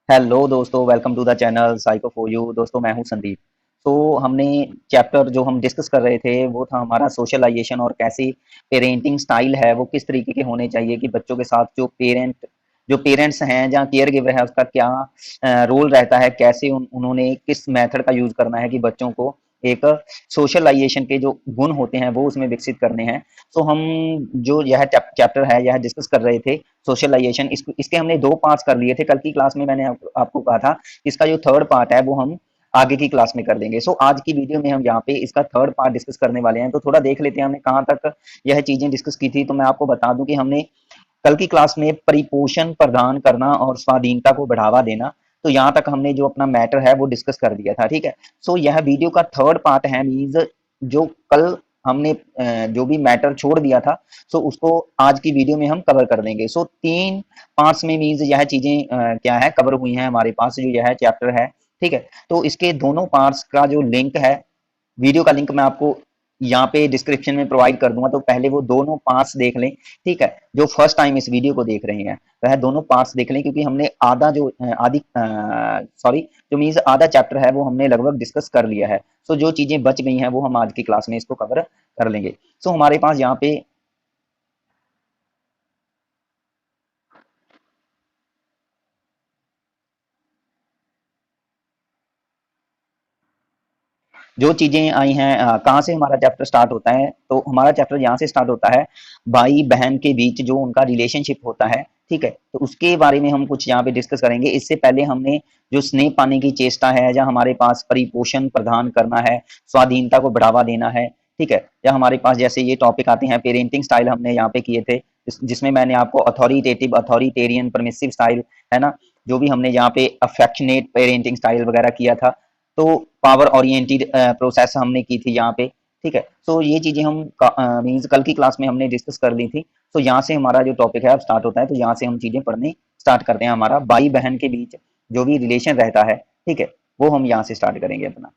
Hello दोस्तों, welcome to the channel psycho for you. दोस्तों, मैं हूं संदीप। तो हमने चैप्टर जो हम डिस्कस कर रहे थे वो था हमारा सोशलाइजेशन और कैसी पेरेंटिंग स्टाइल है, वो किस तरीके के होने चाहिए कि बच्चों के साथ जो पेरेंट्स हैं, जहाँ केयर गिवर है, उसका क्या रोल रहता है, कैसे उन्होंने किस मेथड का यूज करना है कि बच्चों को एक सोशलाइजेशन के जो गुण होते हैं वो उसमें विकसित करने हैं। तो हम जो यह चैप्टर है यह डिस्कस कर रहे थे सोशलाइजेशन। इसके हमने दो पार्ट्स कर लिए थे। कल की क्लास में मैंने आपको कहा था इसका जो थर्ड पार्ट है वो हम आगे की क्लास में कर देंगे। सो आज की वीडियो में हम यहाँ पे इसका थर्ड पार्ट डिस्कस करने वाले हैं। तो थोड़ा देख लेते हैं हमने कहाँ तक यह चीजें डिस्कस की थी। तो मैं आपको बता दूं कि हमने कल की क्लास में परिपोषण प्रदान करना और स्वाधीनता को बढ़ावा देना, तो यहाँ तक हमने जो अपना मैटर है वो डिस्कस कर दिया था। ठीक है। सो यह वीडियो का थर्ड पार्ट है, मीन्स जो कल हमने जो भी मैटर छोड़ दिया था, सो उसको आज की वीडियो में हम कवर कर देंगे। सो तीन पार्ट्स में मीन्स यह चीजें क्या है कवर हुई हैं हमारे पास जो यह चैप्टर है। ठीक है। तो इसके दोनों पार्ट्स का जो लिंक है, वीडियो का लिंक मैं आपको यहाँ पे डिस्क्रिप्शन में प्रोवाइड कर दूंगा। तो पहले वो दोनों पार्ट्स देख लें। ठीक है। जो फर्स्ट टाइम इस वीडियो को देख रहे हैं वह दोनों पार्ट्स देख लें, क्योंकि हमने आधा जो आधी सॉरी जो मीन्स आधा चैप्टर है वो हमने लगभग डिस्कस कर लिया है। सो जो चीजें बच गई हैं वो हम आज की क्लास में इसको कवर कर लेंगे। सो हमारे पास यहाँ पे जो चीजें आई हैं, कहाँ से हमारा चैप्टर स्टार्ट होता है, तो हमारा चैप्टर यहाँ से स्टार्ट होता है भाई बहन के बीच जो उनका रिलेशनशिप होता है। ठीक है। तो उसके बारे में हम कुछ यहाँ पे डिस्कस करेंगे। इससे पहले हमने जो स्नेह पाने की चेष्टा है, या हमारे पास परिपोषण प्रदान करना है, स्वाधीनता को बढ़ावा देना है। ठीक है। या हमारे पास जैसे ये टॉपिक आते हैं पेरेंटिंग स्टाइल, हमने यहाँ पे किए थे, जिसमें मैंने आपको अथॉरिटेटिव, अथॉरिटेरियन, परमिसिव स्टाइल, है ना, जो भी हमने यहाँ पे अफेक्शनेट पेरेंटिंग स्टाइल वगैरह किया था। तो पावर ओरिएंटेड प्रोसेस हमने की थी यहाँ पे। ठीक है। तो ये चीजें हम मीन्स कल की क्लास में हमने डिस्कस कर ली थी। तो यहाँ से हमारा जो टॉपिक है अब स्टार्ट होता है। तो यहाँ से हम चीजें पढ़ने स्टार्ट करते हैं। हमारा भाई बहन के बीच जो भी रिलेशन रहता है, ठीक है, वो हम यहाँ से स्टार्ट करेंगे अपना।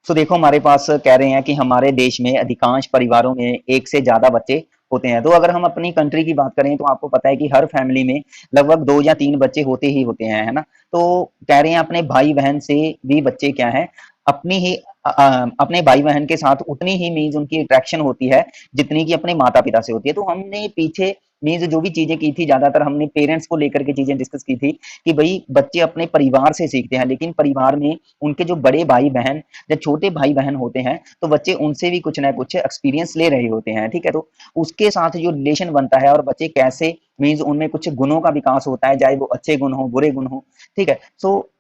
तो देखो, हमारे पास कह रहे हैं कि हमारे देश में अधिकांश परिवारों में एक से ज्यादा बच्चे होते हैं। तो अगर हम अपनी कंट्री की बात करें तो आपको पता है कि हर फैमिली में लगभग दो या तीन बच्चे होते ही होते हैं, है ना। तो कह रहे हैं अपने भाई बहन से भी बच्चे क्या है, अपनी ही अपने भाई बहन के साथ उतनी ही मीन्स उनकी अट्रैक्शन होती है जितनी कि अपने माता पिता से होती है। तो हमने पीछे मीन्स जो भी चीजें की थी, ज्यादातर हमने पेरेंट्स को लेकर के चीजें डिस्कस की थी कि भाई बच्चे अपने परिवार से सीखते हैं, लेकिन परिवार में उनके जो बड़े भाई बहन, जब छोटे भाई बहन होते हैं तो बच्चे उनसे भी कुछ ना कुछ एक्सपीरियंस ले रहे होते हैं। ठीक है। तो उसके साथ जो रिलेशन बनता है और बच्चे कैसे मीन्स उनमें कुछ गुणों का विकास होता है, चाहे वो अच्छे गुण हो बुरे गुण हो। ठीक है। सो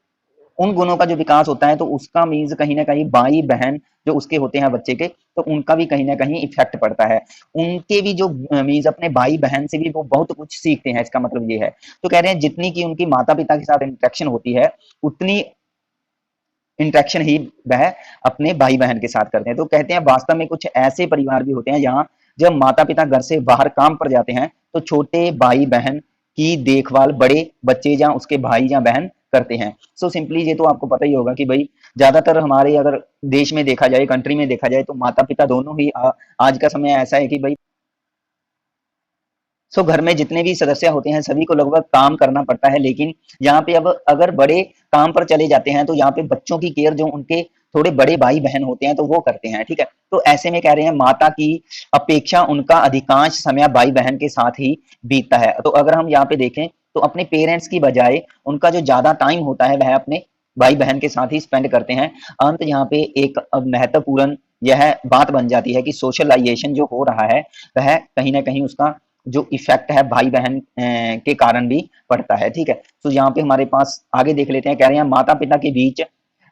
उन गुणों का जो विकास होता है तो उसका मीन्स कहीं ना कहीं भाई बहन जो उसके होते हैं बच्चे के, तो उनका भी कहीं ना कहीं इफेक्ट पड़ता है। उनके भी जो मीन्स अपने भाई बहन से भी वो बहुत कुछ सीखते हैं। इसका मतलब ये है, तो कह रहे हैं जितनी की उनकी माता पिता के साथ इंटरेक्शन होती है उतनी इंटरेक्शन ही वह अपने भाई बहन के साथ करते हैं। तो कहते हैं वास्तव में कुछ ऐसे परिवार भी होते हैं जहां जब माता पिता घर से बाहर काम पर जाते हैं तो छोटे भाई बहन की देखभाल बड़े बच्चे या उसके भाई या बहन करते हैं। सो सिंपली ये तो आपको पता ही होगा कि भाई ज्यादातर हमारे अगर देश में देखा जाए, कंट्री में देखा जाए, तो माता पिता दोनों ही आज का समय ऐसा है कि भाई घर में जितने भी सदस्य होते हैं सभी को लगभग काम करना पड़ता है। लेकिन यहाँ पे अब अगर बड़े काम पर चले जाते हैं तो यहाँ पे बच्चों की केयर जो उनके थोड़े बड़े भाई बहन होते हैं तो वो करते हैं। ठीक है। तो ऐसे में कह रहे हैं माता की अपेक्षा उनका अधिकांश समय भाई बहन के साथ ही बीतता है। तो अगर हम यहाँ पे देखें तो अपने पेरेंट्स की बजाय उनका जो ज्यादा टाइम होता है वह अपने भाई बहन के साथ ही स्पेंड करते हैं। अंत यहाँ पे एक महत्वपूर्ण यह बात बन जाती है कि सोशलाइजेशन जो हो रहा है वह कहीं ना कहीं उसका जो इफेक्ट है भाई बहन के कारण भी पड़ता है। ठीक है। तो यहाँ पे हमारे पास आगे देख लेते हैं। कह रहे हैं माता पिता के बीच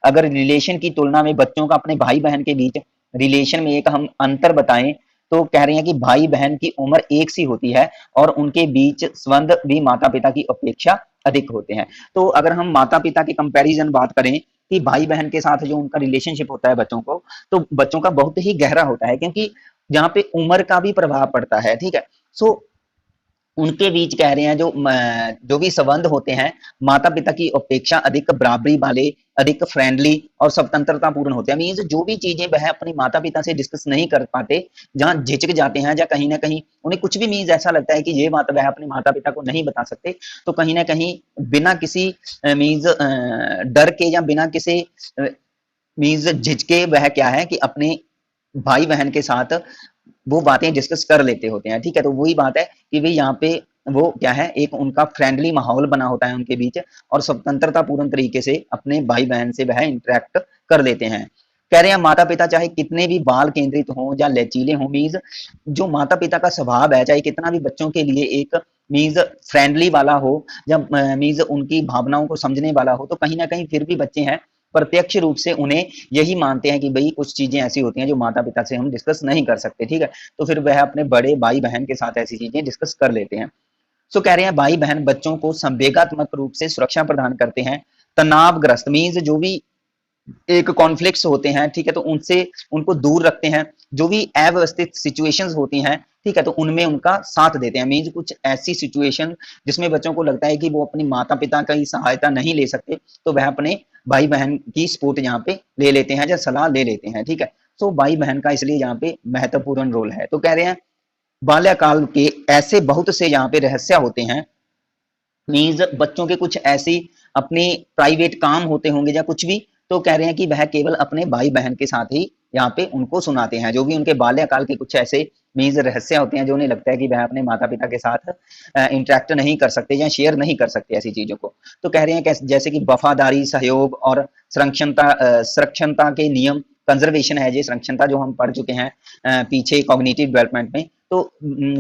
अगर रिलेशन की तुलना में बच्चों का अपने भाई बहन के बीच रिलेशन में एक हम अंतर बताएं तो कह रहे हैं कि भाई बहन की उम्र एक सी होती है और उनके बीच संबंध भी माता पिता की अपेक्षा अधिक होते हैं। तो अगर हम माता पिता की कंपैरिजन बात करें कि भाई बहन के साथ जो उनका रिलेशनशिप होता है बच्चों को, तो बच्चों का बहुत ही गहरा होता है, क्योंकि जहाँ पे उम्र का भी प्रभाव पड़ता है। ठीक है। सो उनके बीच कह रहे हैं जो भी संबंध होते हैं माता पिता की अपेक्षा अधिक बराबरी वाले, अधिक फ्रेंडली और स्वतंत्रता पूर्ण होते हैं। मीन्स जो भी चीजें वह अपने माता पिता से डिस्कस नहीं कर पाते, जहां झिझक जाते हैं या कहीं ना कहीं उन्हें कुछ भी मीन्स ऐसा लगता है कि ये बात वह अपने माता पिता को नहीं बता सकते, तो कहीं ना कहीं बिना किसी मीन्स डर के या बिना किसी मीन्स झिझके वह क्या है कि अपने भाई बहन के साथ वो बातें डिस्कस कर लेते होते हैं। ठीक है, तो वही बात है कि भाई यहाँ पे वो क्या है, एक उनका फ्रेंडली माहौल बना होता है उनके बीच और स्वतंत्रता पूर्ण तरीके से अपने भाई बहन से वह इंटरेक्ट कर लेते हैं। कह रहे हैं माता पिता चाहे कितने भी बाल केंद्रित हों या लचीले हों, मीन्स जो माता पिता का स्वभाव है चाहे कितना भी बच्चों के लिए एक मीन्स फ्रेंडली वाला हो या मीन्स उनकी भावनाओं को समझने वाला हो, तो कहीं ना कहीं फिर भी बच्चे हैं प्रत्यक्ष रूप से उन्हें यही मानते हैं कि भाई कुछ चीजें ऐसी होती हैं जो माता पिता से हम डिस्कस नहीं कर सकते। ठीक है, तो फिर वह अपने बड़े भाई बहन के साथ ऐसी चीजें डिस्कस कर लेते हैं। सो कह रहे हैं भाई बहन बच्चों को संवेगात्मक रूप से सुरक्षा प्रदान करते हैं। तनावग्रस्त मीन्स जो भी एक कॉन्फ्लिक्ट्स होते हैं, ठीक है, तो उनसे उनको दूर रखते हैं। जो भी अव्यवस्थित सिचुएशंस होती हैं, ठीक है, तो उनमें उनका साथ देते हैं। मीन्स कुछ ऐसी सिचुएशन जिसमें बच्चों को लगता है कि वो अपनी माता पिता की सहायता नहीं ले सकते, तो वह अपने भाई बहन की सपोर्ट यहाँ पे ले लेते हैं या सलाह ले लेते हैं। ठीक है, तो भाई बहन का इसलिए यहाँ पे महत्वपूर्ण रोल है। तो कह रहे हैं बाल्यकाल के ऐसे बहुत से यहाँ पे रहस्य होते हैं, मीन्स बच्चों के कुछ ऐसी अपने प्राइवेट काम होते होंगे या कुछ भी, तो कह रहे हैं कि वह केवल अपने भाई बहन के साथ ही यहाँ पे उनको सुनाते हैं। जो भी उनके बाल्यकाल के कुछ ऐसे मीन्स रहस्य होते हैं जो उन्हें लगता है कि वह अपने माता पिता के साथ इंटरेक्ट नहीं कर सकते या शेयर नहीं कर सकते ऐसी चीजों को। तो कह रहे हैं जैसे कि वफादारी, सहयोग और संरक्षणता के नियम, कंजर्वेशन है, ये संरक्षणता जो हम पढ़ चुके हैं पीछे कॉग्निटिव डेवलपमेंट में। तो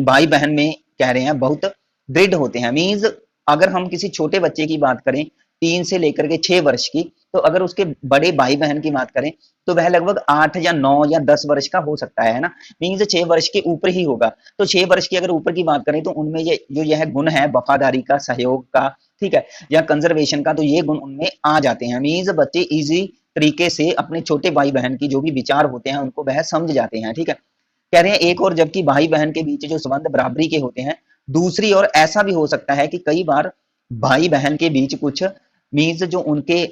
भाई बहन में कह रहे हैं बहुत दृढ़ होते हैं। मीन्स अगर हम किसी छोटे बच्चे की बात करें 3 से लेकर के 6 वर्ष की, तो अगर उसके बड़े भाई बहन की बात करें तो वह लगभग 8 या 9 या 10 वर्ष का हो सकता है ना। मीन्स 6 वर्ष के ऊपर ही होगा। तो 6 वर्ष की अगर ऊपर की बात करें तो उनमें ये जो यह गुण है वफादारी का, सहयोग का, ठीक है, या कंजर्वेशन का, तो ये गुण उनमें आ जाते हैं। मीन्स बच्चे इजी तरीके से अपने छोटे भाई बहन की जो भी विचार होते हैं उनको वह समझ जाते हैं। ठीक है, कह रहे हैं एक और जबकि भाई बहन के बीच जो संबंध बराबरी के होते हैं, दूसरी ओर ऐसा भी हो सकता है कि कई बार भाई बहन के बीच कुछ मीन्स जो उनके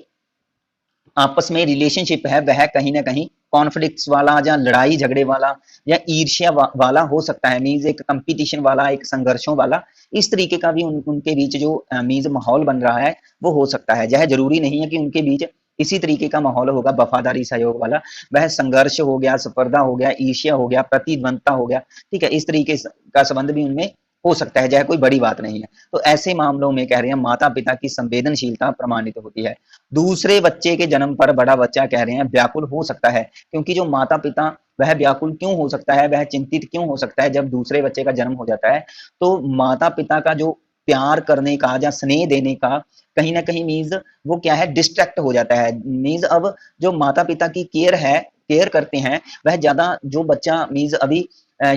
आपस में रिलेशनशिप है वह कहीं ना कहीं कॉन्फ्लिक्ट्स वाला या लड़ाई झगड़े वाला या ईर्ष्या वाला हो सकता है। मीन्स एक कंपटीशन वाला, एक संघर्षों वाला, इस तरीके का भी उनके बीच जो मीन्स माहौल बन रहा है वो हो सकता है। यह जरूरी नहीं है कि उनके बीच इसी तरीके का माहौल होगा वफादारी सहयोग वाला, वह संघर्ष हो गया, स्पर्धा हो गया, ईर्ष्या हो गया, प्रतिद्वंदता हो गया, ठीक है, इस तरीके का संबंध भी उनमें हो सकता है, यह कोई बड़ी बात नहीं है। तो ऐसे मामलों में कह रहे हैं माता पिता की संवेदनशीलता प्रमाणित होती है। दूसरे बच्चे के जन्म पर बड़ा बच्चा कह रहे हैं व्याकुल हो सकता है, क्योंकि जो माता पिता वह व्याकुल क्यों हो सकता है, वह चिंतित क्यों हो सकता है जब दूसरे बच्चे का जन्म हो जाता है, तो माता पिता का जो प्यार करने का या स्नेह देने का कहीं ना कहीं मीन्स वो क्या है डिस्ट्रैक्ट हो जाता है। मीन्स अब जो माता पिता की केयर करते हैं वह ज्यादा, जो बच्चा मीन्स अभी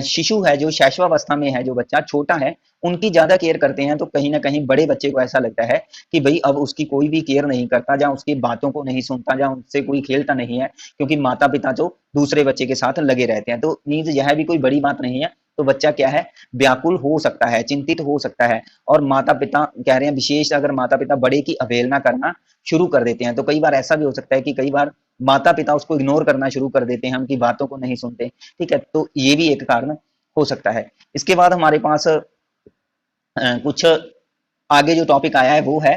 शिशु है, जो शैशवावस्था में है, जो बच्चा छोटा है, उनकी ज्यादा केयर करते हैं, तो कहीं ना कहीं बड़े बच्चे को ऐसा लगता है कि भाई अब उसकी कोई भी केयर नहीं करता, या उसकी बातों को नहीं सुनता, या उनसे कोई खेलता नहीं है, क्योंकि माता पिता जो दूसरे बच्चे के साथ लगे रहते हैं। तो मीन्स यह भी कोई बड़ी बात नहीं है। तो बच्चा क्या है व्याकुल हो सकता है, चिंतित हो सकता है। और माता पिता कह रहे हैं विशेष अगर माता पिता बड़े की अवहेलना करना शुरू कर देते हैं, तो कई बार ऐसा भी हो सकता है कि कई बार माता पिता उसको इग्नोर करना शुरू कर देते हैं, उनकी बातों को नहीं सुनते। ठीक है, तो ये भी एक कारण हो सकता है। इसके बाद हमारे पास कुछ आगे जो टॉपिक आया है वो है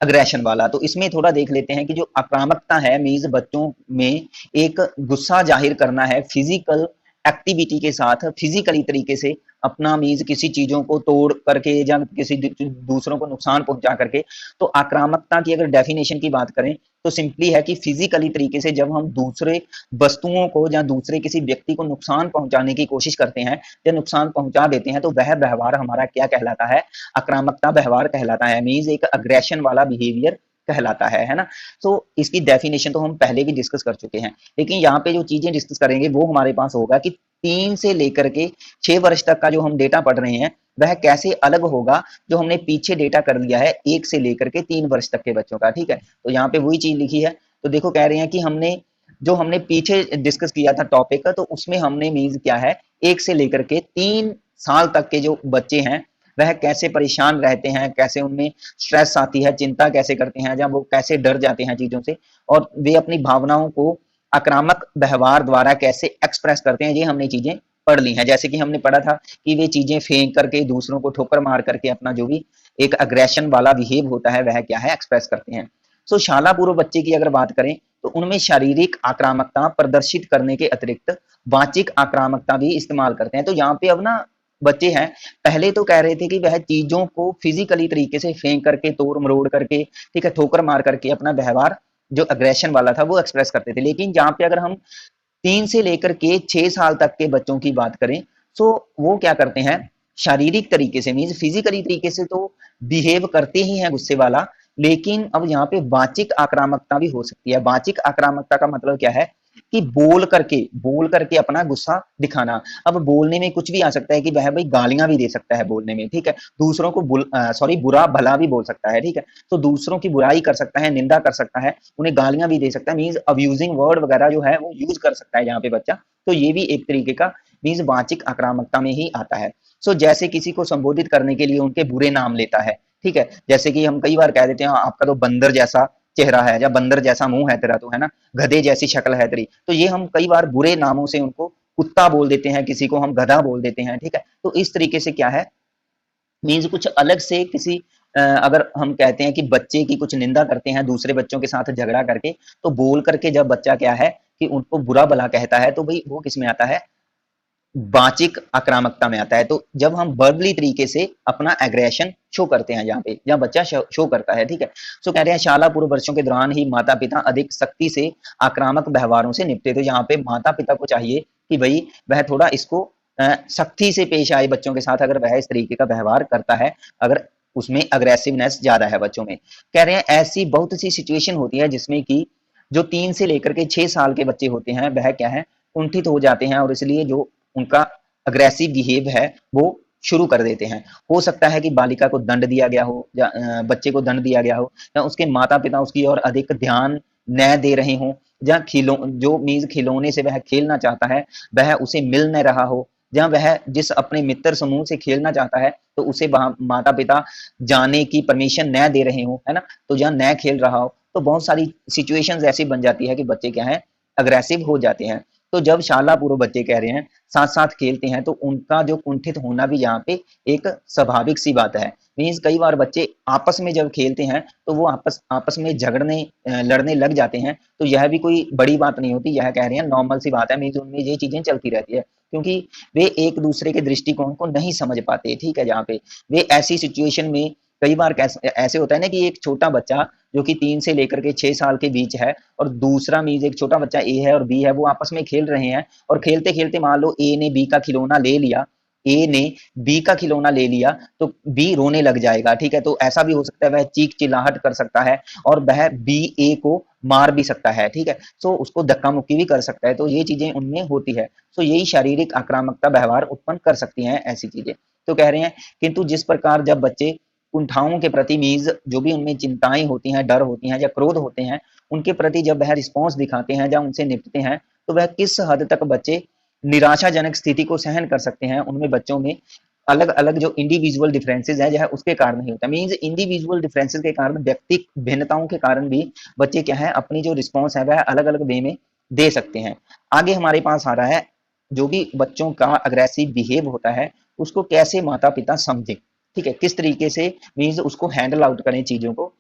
अग्रेशन वाला। तो इसमें थोड़ा देख लेते हैं कि जो आक्रामकता है मीन्स बच्चों में एक गुस्सा जाहिर करना है फिजिकल एक्टिविटी के साथ, फिजिकली तरीके से अपना मीन्स किसी चीजों को तोड़ करके या किसी दूसरों को नुकसान पहुंचा करके। तो आक्रामकता की अगर डेफिनेशन की बात करें तो सिंपली है कि फिजिकली तरीके से जब हम दूसरे वस्तुओं को या दूसरे किसी व्यक्ति को नुकसान पहुंचाने की कोशिश करते हैं या नुकसान पहुंचा देते हैं, तो वह व्यवहार हमारा क्या कहलाता है, आक्रामकता व्यवहार कहलाता है। मीन्स एक अग्रेशन वाला बिहेवियर कहलाता है ना। तो इसकी डेफिनेशन तो हम पहले भी डिस्कस कर चुके हैं, लेकिन यहाँ पे जो चीजें डिस्कस करेंगे वो हमारे पास होगा कि 3 से लेकर के 6 वर्ष तक का जो हम डेटा पढ़ रहे हैं वह कैसे अलग होगा जो हमने पीछे डेटा कर लिया है 1 से लेकर के 3 वर्ष तक के बच्चों का। ठीक है, तो यहाँ पे वही चीज लिखी है। तो देखो कह रहे हैं कि हमने पीछे डिस्कस किया था टॉपिक का, तो उसमें हमने मीन्स क्या है 1 से लेकर के 3 साल तक के जो बच्चे हैं वह कैसे परेशान रहते हैं, कैसे उनमें स्ट्रेस आती है, चिंता कैसे करते हैं, जब वो कैसे डर जाते हैं चीजों से, और वे अपनी भावनाओं को आक्रामक व्यवहार द्वारा कैसे एक्सप्रेस करते हैं, ये हमने चीजें पढ़ ली हैं। जैसे कि हमने पढ़ा था कि वे चीजें फेंक करके, दूसरों को ठोकर मार करके अपना जो भी एक अग्रेशन वाला बिहेव होता है वह क्या है, एक्सप्रेस करते हैं। सो शाला पूर्व बच्चे की अगर बात करें तो उनमें शारीरिक आक्रामकता प्रदर्शित करने के अतिरिक्त वाचिक आक्रामकता भी इस्तेमाल करते हैं। तो यहाँ पे अब ना बच्चे हैं, पहले तो कह रहे थे कि वह चीजों को फिजिकली तरीके से फेंक करके, तोड़ मरोड़ करके, ठीक है, ठोकर मार करके अपना व्यवहार जो अग्रेशन वाला था वो एक्सप्रेस करते थे। लेकिन जहाँ पे अगर हम 3 से लेकर के 6 साल तक के बच्चों की बात करें, तो वो क्या करते हैं, शारीरिक तरीके से मीन्स फिजिकली तरीके से तो बिहेव करते ही हैं गुस्से वाला, लेकिन अब यहाँ पे वाचिक आक्रामकता भी हो सकती है। वाचिक आक्रामकता का मतलब क्या है कि बोल करके अपना गुस्सा दिखाना। अब बोलने में कुछ भी आ सकता है कि वह भाई गालियां भी दे सकता है बोलने में, ठीक है, दूसरों को बुरा भला भी बोल सकता है, ठीक है, तो दूसरों की बुराई कर सकता है, निंदा कर सकता है, उन्हें गालियां भी दे सकता है, मीन्स अब्यूजिंग वर्ड वगैरह जो है वो यूज कर सकता है यहाँ पे बच्चा। तो ये भी एक तरीके का मीन्स वाचिक आक्रामकता में ही आता है। सो जैसे किसी को संबोधित करने के लिए उनके बुरे नाम लेता है, ठीक है, जैसे कि हम कई बार कह देते हैं आपका तो बंदर जैसा चेहरा है, या बंदर जैसा मुंह है तेरा, तो है ना, गधे जैसी शक्ल है तेरी। तो ये हम कई बार बुरे नामों से उनको कुत्ता बोल देते हैं, किसी को हम गधा बोल देते हैं, ठीक है। तो इस तरीके से क्या है, मीन्स कुछ अलग से किसी अगर हम कहते हैं कि बच्चे की कुछ निंदा करते हैं दूसरे बच्चों के साथ झगड़ा करके, तो बोल करके जब बच्चा क्या है कि उनको बुरा भला कहता है, तो भाई वो किसमें आता है, वाचिक आक्रामकता में आता है। तो जब हम वर्बली तरीके से अपना एग्रेशन शो करते हैं, जहाँ पे जहाँ बच्चा शो करता है, ठीक है। सो कह रहे हैं शाला पूर्व वर्षों के दौरान ही माता पिता अधिक सख्ती से आक्रामक व्यवहारों से निपटे। तो यहाँ पे माता पिता को चाहिए कि भाई वह थोड़ा इसको सख्ती से पेश आए बच्चों के साथ, अगर वह इस तरीके का व्यवहार करता है, अगर उसमें अग्रेसिवनेस ज्यादा है बच्चों में। कह रहे हैं ऐसी बहुत सी सिचुएशन होती है जिसमें कि जो 3 से लेकर के 6 साल के बच्चे होते हैं वह क्या है, कुंठित हो जाते हैं, और इसलिए जो उनका अग्रेसिव बिहेव है वो शुरू कर देते हैं। हो सकता है कि बालिका को दंड दिया गया हो, या बच्चे को दंड दिया गया हो, या उसके माता पिता उसकी ओर अधिक ध्यान न दे रहे हों, या जो मीज खिलौने से वह खेलना चाहता है वह उसे मिल न रहा हो, जहाँ वह जिस अपने मित्र समूह से खेलना चाहता है तो उसे वहां माता पिता जाने की परमिशन न दे रहे हो, है ना, तो जहाँ न खेल रहा हो, तो बहुत सारी सिचुएशंस ऐसी बन जाती है कि बच्चे क्या है, अग्रेसिव हो जाते हैं। तो जब शाला पूर्व बच्चे कह रहे हैं साथ साथ खेलते हैं, तो उनका जो कुंठित होना भी यहाँ पे एक स्वाभाविक सी बात है। मीन्स कई बार बच्चे आपस में जब खेलते हैं तो वो आपस आपस में झगड़ने लड़ने लग जाते हैं, तो यह भी कोई बड़ी बात नहीं होती, यह कह रहे हैं नॉर्मल सी बात है। मीन्स उनमें ये चीजें चलती रहती है, क्योंकि वे एक दूसरे के दृष्टिकोण को नहीं समझ पाते, ठीक है। जहाँ पे वे ऐसी सिचुएशन में कई बार ऐसे होता है ना कि एक छोटा बच्चा जो कि 3 से लेकर के 6 साल के बीच है, और दूसरा मीज एक छोटा बच्चा ए है और बी है, वो आपस में खेल रहे हैं, और खेलते खेलते मान लो ए ने बी का खिलौना ले लिया, ए ने बी का खिलौना ले लिया, तो बी रोने लग जाएगा, ठीक है। तो ऐसा भी हो सकता है वह चीख चिल्लाहट कर सकता है, और वह बी ए को मार भी सकता है, ठीक है। सो उसको धक्का मुक्की भी कर सकता है, तो ये चीजें उनमें होती है। सो यही शारीरिक आक्रामकता व्यवहार उत्पन्न कर सकती हैं ऐसी चीजें। तो कह रहे हैं किंतु जिस प्रकार जब बच्चे कुंठाओं के प्रति मीज जो भी उनमें चिंताएं होती हैं, डर होती हैं या क्रोध होते हैं, उनके प्रति जब वह रिस्पॉन्स दिखाते हैं, जब उनसे निपटते हैं, तो वह किस हद तक बच्चे निराशाजनक स्थिति को सहन कर सकते हैं, उनमें बच्चों में अलग अलग जो इंडिविजुअल डिफरेंसेस है जो है उसके कारण ही होता है। मीन्स इंडिविजुअल डिफरेंसेस के कारण, व्यक्ति भिन्नताओं के कारण भी बच्चे क्या है, अपनी जो रिस्पॉन्स है वह अलग अलग वे में दे सकते हैं। आगे हमारे पास आ रहा है जो भी बच्चों का अग्रेसिव बिहेव होता है उसको कैसे माता पिता समझे, ठीक है, किस तरीके से मीन्स उसको हैंडल आउट करें चीजों को।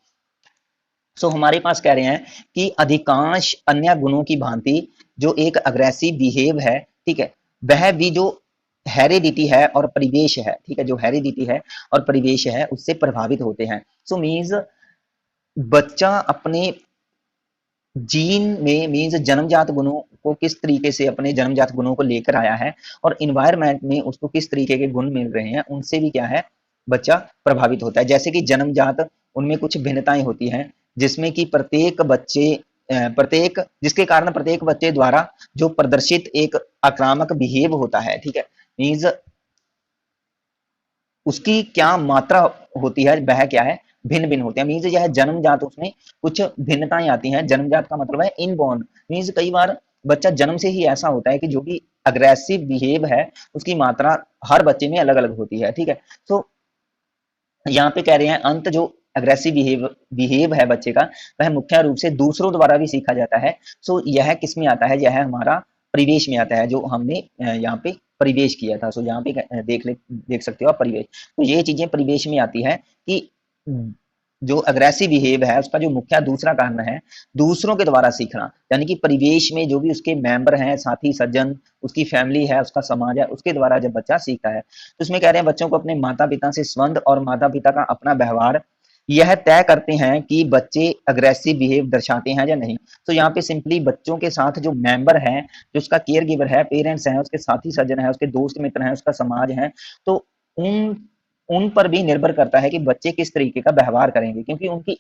सो हमारे पास कह रहे हैं कि अधिकांश अन्य गुणों की भांति जो एक अग्रेसिव बिहेव है, ठीक है, वह भी जो हेरिडिटी है और परिवेश है, ठीक है, जो हेरिडिटी है और परिवेश है उससे प्रभावित होते हैं। सो मीन्स बच्चा अपने जीन में मीन्स जन्मजात गुणों को किस तरीके से अपने जन्मजात गुणों को लेकर आया है, और इन्वायरमेंट में उसको किस तरीके के गुण मिल रहे हैं, उनसे भी क्या है, बच्चा प्रभावित होता है। जैसे कि जन्मजात उनमें कुछ भिन्नताएं होती हैं, जिसमें कि प्रत्येक जिसके कारण प्रत्येक बच्चे द्वारा जो प्रदर्शित एक आक्रामक बिहेव होता है, ठीक है, मीन्स उसकी क्या मात्रा होती है, वह क्या है, भिन्न भिन्न होते हैं। मीन्स यह जन्मजात, उसमें कुछ भिन्नताएं आती हैं। जन्मजात का मतलब है इनबॉर्न, मीन्स कई बार बच्चा जन्म से ही ऐसा होता है कि जो भी अग्रेसिव बिहेव है उसकी मात्रा हर बच्चे में अलग अलग होती है, ठीक है। तो यहाँ पे कह रहे हैं अंत जो अग्रेसिव बिहेव है बच्चे का, वह मुख्य रूप से दूसरों द्वारा भी सीखा जाता है। सो यह किस में आता है, यह हमारा परिवेश में आता है, जो हमने यहाँ पे परिवेश किया था। सो यहाँ पे देख सकते हो आप परिवेश। तो ये चीजें परिवेश में आती है कि जो अग्रेसिव बिहेव है उसका जो मुख्य दूसरा कारण है दूसरों के द्वारा सीखना, यानी कि परिवेश में जो भी उसके मेंबर हैं, साथी सज्जन, उसकी फैमिली है, उसका समाज है, उसके द्वारा जब बच्चा सीखता है। तो इसमें कह रहे हैं बच्चों को अपने माता पिता से संबंध और माता पिता का अपना व्यवहार यह तय करते हैं कि बच्चे अग्रेसिव बिहेव दर्शाते हैं या नहीं। तो यहाँ पे सिंपली बच्चों के साथ जो मेंबर है, जो उसका केयर गिवर है, पेरेंट्स हैं, उसके साथी सज्जन है, उसके दोस्त मित्र हैं, उसका समाज है, तो उन उन पर भी निर्भर करता है कि बच्चे किस तरीके का व्यवहार करेंगे, क्योंकि उनकी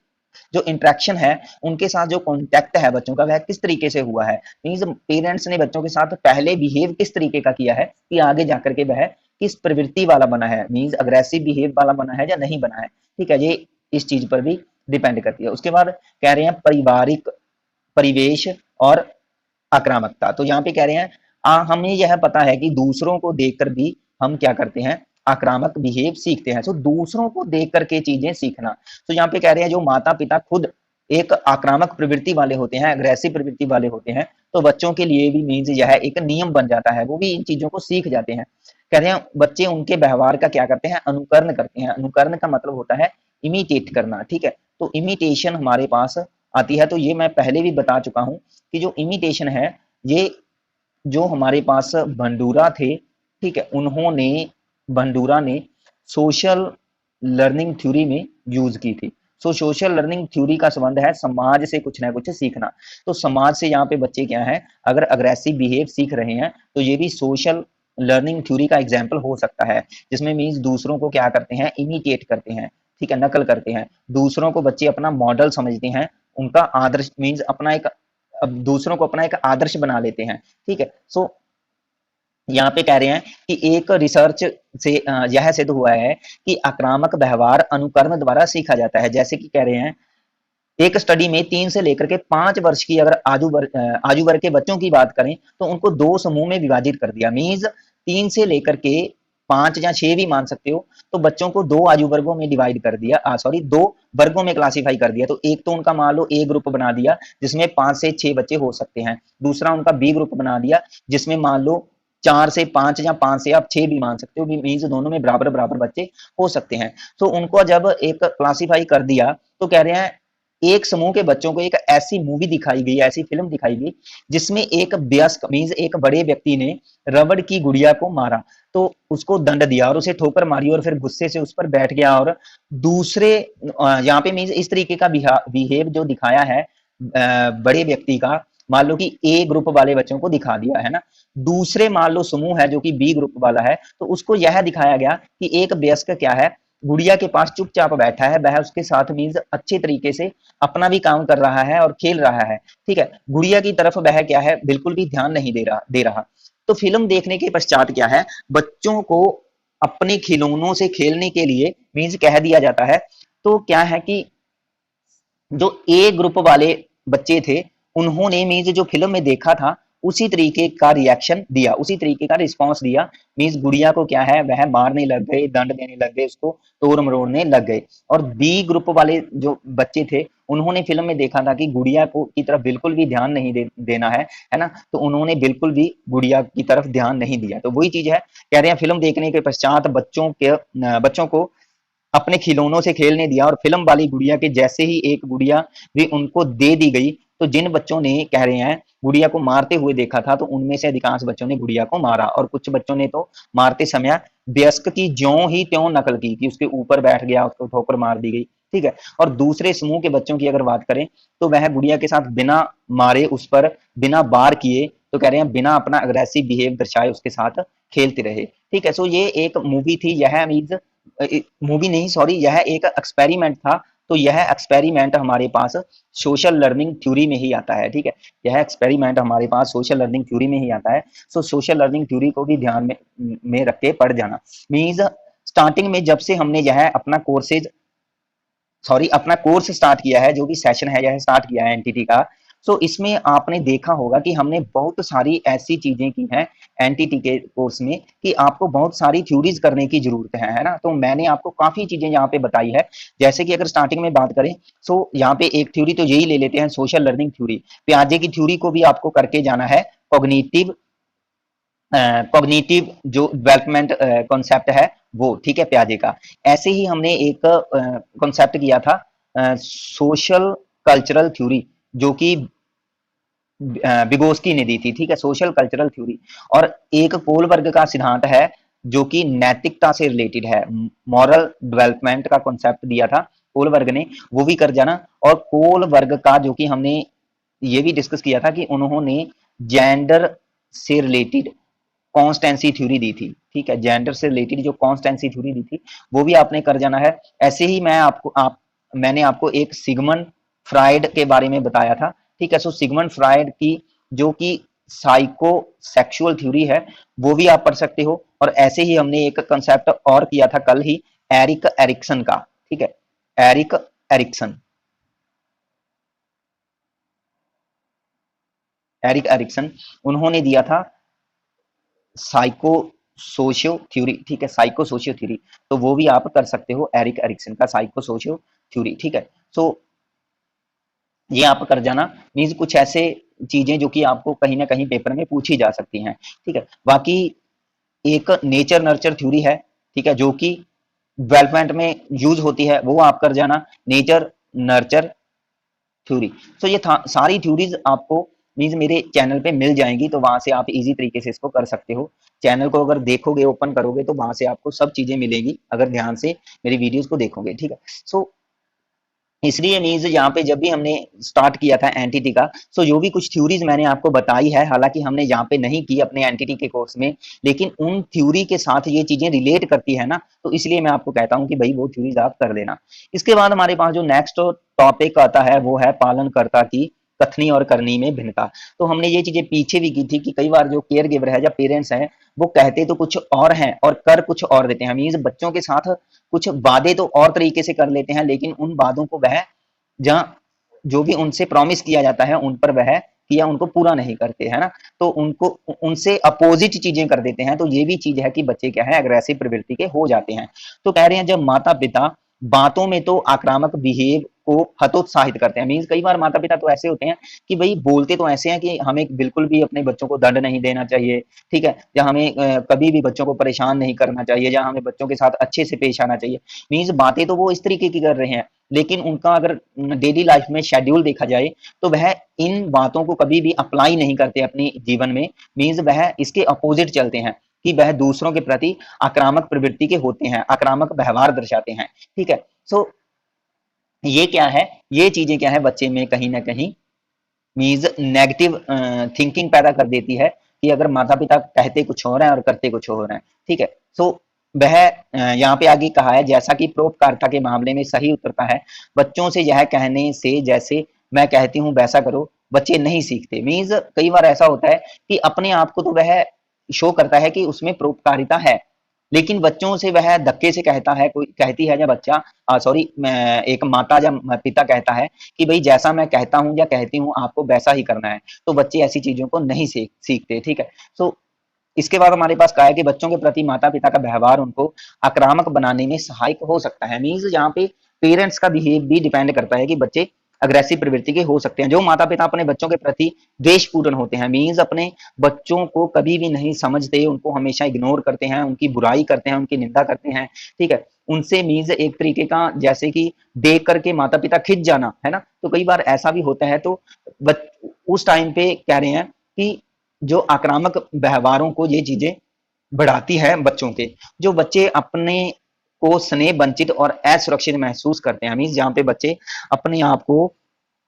जो इंटरेक्शन है, उनके साथ जो कॉन्टैक्ट है बच्चों का, वह किस तरीके से हुआ है। मीन्स पेरेंट्स ने बच्चों के साथ पहले बिहेव किस तरीके का किया है कि आगे जाकर के वह किस प्रवृत्ति वाला बना है, मीन्स अग्रेसिव बिहेव वाला बना है या नहीं बना है। ठीक है, ये इस चीज पर भी डिपेंड करती है। उसके बाद कह रहे हैं पारिवारिक परिवेश और आक्रामकता। तो यहाँ पे कह रहे हैं हमें यह पता है कि दूसरों को देखकर भी हम क्या करते हैं, आक्रामक बिहेव सीखते हैं। तो दूसरों को देख करके चीजें सीखना। तो यहाँ पे कह रहे हैं जो माता पिता खुद एक आक्रामक प्रवृत्ति वाले होते हैं, अग्रेसिव प्रवृत्ति वाले होते हैं, तो बच्चों के लिए भी मीन्स यह एक नियम बन जाता है, वो भी इन चीजों को सीख जाते हैं। कह रहे हैं बच्चे उनके व्यवहार का क्या करते हैं, अनुकरण करते हैं। अनुकरण का मतलब होता है इमिटेट करना। ठीक है, तो इमिटेशन हमारे पास आती है। तो ये मैं पहले भी बता चुका हूं कि जो इमिटेशन है, ये जो हमारे पास बंडूरा थे, ठीक है, उन्होंने बंडूरा ने सोशल लर्निंग थ्योरी में यूज की थी। सो सोशल लर्निंग थ्योरी का संबंध है समाज से कुछ ना कुछ सीखना। तो समाज से यहाँ पे बच्चे क्या है, अगर अग्रेसिव बिहेव सीख रहे हैं तो ये भी सोशल लर्निंग थ्योरी का एग्जाम्पल हो सकता है, जिसमें मीन्स दूसरों को क्या करते हैं, इमिटेट करते हैं। ठीक है, नकल करते हैं, दूसरों को बच्चे अपना मॉडल समझते हैं, उनका आदर्श मीन्स अपना एक, अब दूसरों को अपना एक आदर्श बना लेते हैं। ठीक है, सो यहाँ पे कह रहे हैं कि एक रिसर्च से यह सिद्ध हुआ है कि आक्रामक व्यवहार अनुकरण द्वारा सीखा जाता है। जैसे कि कह रहे हैं एक स्टडी में 3 से लेकर के 5 वर्ष की अगर आयु वर्ग के बच्चों की बात करें तो उनको 2 समूह में विभाजित कर दिया। मीन्स 3 से लेकर के 5 या 6 भी मान सकते हो, तो बच्चों को 2 आयु वर्गों में डिवाइड कर दिया, सॉरी 2 वर्गों में क्लासिफाई कर दिया। तो एक तो उनका मान लो ए ग्रुप बना दिया जिसमें 5 से 6 बच्चे हो सकते हैं। दूसरा उनका बी ग्रुप बना दिया जिसमें मान लो 4 से 5 या 5 से आप 6 भी मान सकते हो, मीन्स दोनों में बराबर बराबर बच्चे हो सकते हैं। तो उनको जब एक क्लासिफाई कर दिया तो कह रहे हैं एक समूह के बच्चों को एक ऐसी मूवी दिखाई गई, ऐसी फिल्म दिखाई गई जिसमें एक वयस्क मीन्स एक बड़े व्यक्ति ने रबड़ की गुड़िया को मारा, तो उसको दंड दिया और उसे ठोकर मारी और फिर गुस्से से उस पर बैठ गया। और दूसरे यहाँ पे मीन्स इस तरीके का बिहेव जो दिखाया है बड़े व्यक्ति का, मान लो कि ए ग्रुप वाले बच्चों को दिखा दिया है ना, दूसरे मान लो समूह है जो कि बी ग्रुप वाला है, तो उसको यह दिखाया गया कि एक वयस्क क्या है, गुड़िया के पास चुपचाप बैठा है, वह उसके साथ मीन्स अच्छे तरीके से अपना भी काम कर रहा है और खेल रहा है। ठीक है, गुड़िया की तरफ वह क्या है, बिल्कुल भी ध्यान नहीं दे रहा। तो फिल्म देखने के पश्चात क्या है, बच्चों को अपने खिलौनों से खेलने के लिए मीन्स कह दिया जाता है। तो क्या है कि जो ए ग्रुप वाले बच्चे थे उन्होंने मीन्स जो फिल्म में देखा था उसी तरीके का रिएक्शन दिया, उसी तरीके का रिस्पॉन्स दिया। मीन्स गुड़िया को क्या है, वह मारने लग गए, दंड देने लग गए, उसको तोड़ मरोड़ने लग गए। और बी ग्रुप वाले जो बच्चे थे उन्होंने फिल्म में देखा था कि गुड़िया को की तरफ बिल्कुल भी ध्यान नहीं देना है ना, तो उन्होंने बिल्कुल भी गुड़िया की तरफ ध्यान नहीं दिया। तो वही चीज है, कह रहे हैं फिल्म देखने के पश्चात बच्चों को अपने खिलौनों से खेलने दिया और फिल्म वाली गुड़िया के जैसे ही एक गुड़िया भी उनको दे दी गई। तो जिन बच्चों ने कह रहे हैं गुड़िया को मारते हुए देखा था, तो उनमें से अधिकांश बच्चों ने गुड़िया को मारा और कुछ बच्चों ने तो मारते समय वयस्क की ज्यों ही त्यों नकल की कि उसके ऊपर बैठ गया, उसको ठोकर मार दी गई। ठीक है, और दूसरे समूह के बच्चों की अगर बात करें तो वह गुड़िया के साथ बिना मारे, उस पर बिना वार किए, तो कह रहे हैं बिना अपना अग्रेसिव बिहेव दर्शाए उसके साथ खेलते रहे। ठीक है, सो ये एक मूवी थी, यह मीन्स मूवी नहीं सॉरी, यह एक एक्सपेरिमेंट था। तो यह एक्सपेरिमेंट हमारे पास सोशल लर्निंग थ्योरी में ही आता है। ठीक है, यह एक्सपेरिमेंट हमारे पास सोशल लर्निंग थ्योरी में ही आता है। सो सोशल लर्निंग थ्योरी को भी ध्यान में रख के पढ़ जाना। मीन्स स्टार्टिंग में जब से हमने यह अपना कोर्स स्टार्ट किया है, जो भी सेशन है यह स्टार्ट किया है एनटीटी का, सो इसमें आपने देखा होगा कि हमने बहुत सारी ऐसी चीजें की हैं एनटीटी के कोर्स में कि आपको बहुत सारी थ्योरीज करने की जरूरत है ना। तो मैंने आपको काफी चीजें यहाँ पे बताई है। जैसे कि अगर स्टार्टिंग में बात करें, सो यहाँ पे एक थ्योरी तो यही ले लेते हैं, सोशल लर्निंग थ्योरी। पियाजे की थ्योरी को भी आपको करके जाना है। कॉग्निटिव कॉग्निटिव जो डेवलपमेंट कॉन्सेप्ट है वो, ठीक है, प्याजे का। ऐसे ही हमने एक कॉन्सेप्ट किया था सोशल कल्चरल थ्योरी, जो कि विगोस्की ने दी थी, ठीक है, सोशल कल्चरल थ्योरी। और एक कोलबर्ग का सिद्धांत है जो कि नैतिकता से रिलेटेड है, मॉरल डेवलपमेंट का कॉन्सेप्ट दिया था कोलबर्ग ने, वो भी कर जाना। और कोलबर्ग का जो कि हमने ये भी डिस्कस किया था कि उन्होंने जेंडर से रिलेटेड कॉन्स्टेंसी थ्योरी दी थी, ठीक है, जेंडर से रिलेटेड जो कॉन्स्टेंसी थ्योरी दी थी वो भी आपने कर जाना है। ऐसे ही मैंने आपको एक सिगमंड फ्राइड के बारे में बताया था, ठीक है। सो सिगमंड फ्राइड की जो कि साइको सेक्सुअल थ्योरी है वो भी आप पढ़ सकते हो। और ऐसे ही हमने एक कंसेप्ट और किया था कल ही, एरिक एरिक्सन का, ठीक है, एरिक एरिक्सन, एरिक एरिक्सन उन्होंने दिया था साइको सोशियो थ्योरी, ठीक है, साइको सोशियो थ्योरी। तो वो भी आप कर सकते हो, एरिक एरिक्सन का साइको सोशियो थ्योरी, ठीक है। सो ये आप कर जाना। मीन्स कुछ ऐसे चीजें जो कि आपको कहीं ना कहीं पेपर में पूछी जा सकती हैं, ठीक है। बाकी एक नेचर नर्चर थ्योरी है, ठीक है, जो कि डेवलपमेंट में यूज होती है, वो आप कर जाना, नेचर नर्चर थ्योरी। सो ये सारी थ्योरीज आपको मीन्स मेरे चैनल पे मिल जाएंगी, तो वहां से आप इजी तरीके से इसको कर सकते हो। चैनल को अगर देखोगे, ओपन करोगे, तो वहां से आपको सब चीजें मिलेंगी अगर ध्यान से मेरी वीडियोस को देखोगे, ठीक है। सो इसलिए मीन्स यहाँ पे जब भी हमने स्टार्ट किया था एनटीटी का, सो जो भी कुछ थ्योरीज मैंने आपको बताई है, हालांकि हमने यहाँ पे नहीं की अपने एनटीटी के कोर्स में, लेकिन उन थ्योरी के साथ ये चीजें रिलेट करती है ना, तो इसलिए मैं आपको कहता हूँ कि भाई वो थ्योरीज आप कर लेना। इसके बाद हमारे पास जो नेक्स्ट टॉपिक आता है वो है पालनकर्ता की कथनी और करनी में भिन्नता। तो हमने ये चीजें पीछे भी की थी कि कई बार जो केयर गिवर है या पेरेंट्स हैं, वो कहते तो कुछ और हैं और कर कुछ और देते हैं। मीन्स बच्चों के साथ कुछ वादे तो और तरीके से कर लेते हैं, लेकिन उन वादों को वह जहाँ जो भी उनसे प्रॉमिस किया जाता है उन पर वह किया उनको पूरा नहीं करते, है ना। तो उनको उनसे अपोजिट चीजें कर देते हैं। तो ये भी चीज है कि बच्चे क्या है, अग्रेसिव प्रवृत्ति के हो जाते हैं। तो कह रहे हैं जब माता पिता बातों में तो आक्रामक बिहेव को हतोत्साहित करते हैं। मीन्स कई बार माता पिता तो ऐसे होते हैं कि भाई बोलते तो ऐसे हैं कि हमें बिल्कुल भी अपने बच्चों को दंड नहीं देना चाहिए, ठीक है, या हमें कभी भी बच्चों को परेशान नहीं करना चाहिए, या हमें बच्चों के साथ अच्छे से पेश आना चाहिए। मीन्स बातें तो वो इस तरीके की कर रहे हैं, लेकिन उनका अगर डेली लाइफ में शेड्यूल देखा जाए तो वह इन बातों को कभी भी अप्लाई नहीं करते अपने जीवन में। मीन्स वह इसके अपोजिट चलते हैं कि वह दूसरों के प्रति आक्रामक प्रवृत्ति के होते हैं, आक्रामक व्यवहार दर्शाते हैं, ठीक है। सो ये क्या है, ये चीजें क्या है, बच्चे में कहीं ना कहीं मीन्स नेगेटिव थिंकिंग पैदा कर देती है कि अगर माता पिता कहते कुछ और हैं और करते कुछ और हैं, ठीक है। सो वह यहाँ पे आगे कहा है, जैसा कि परोपकारिता के मामले में सही उतरता है, बच्चों से यह कहने से जैसे मैं कहती हूँ वैसा करो, बच्चे नहीं सीखते। मीन्स कई बार ऐसा होता है कि अपने आप को तो वह शो करता है कि उसमें परोपकारिता है, लेकिन बच्चों से वह धक्के से कहता है, कोई कहती है या बच्चा सॉरी एक माता या पिता कहता है कि भाई जैसा मैं कहता हूँ या कहती हूँ आपको वैसा ही करना है, तो बच्चे ऐसी चीजों को नहीं सीखते, ठीक है। सो इसके बाद हमारे पास कहा है कि बच्चों के प्रति माता पिता का व्यवहार उनको आक्रामक बनाने में सहायक हो सकता है। मीन्स यहाँ पे पेरेंट्स का बिहेव भी डिपेंड करता है कि बच्चे अग्रेसिव प्रवृत्ति के हो सकते हैं। जो माता पिता अपने बच्चों के प्रति द्वेषपूर्ण होते हैं, मीन्स अपने बच्चों को कभी भी नहीं समझते, उनको हमेशा इग्नोर करते हैं, उनकी बुराई करते हैं, उनकी निंदा करते हैं, ठीक है, उनसे मीन्स एक तरीके का जैसे कि देख करके माता पिता खिंच जाना, है ना। तो कई बार ऐसा भी होता है। तो उस टाइम पे कह रहे हैं कि जो आक्रामक व्यवहारों को ये चीजें बढ़ाती है बच्चों के, जो बच्चे अपने को स्नेह वंचित और असुरक्षित महसूस करते हैं। मीन्स जहाँ पे बच्चे अपने आप को,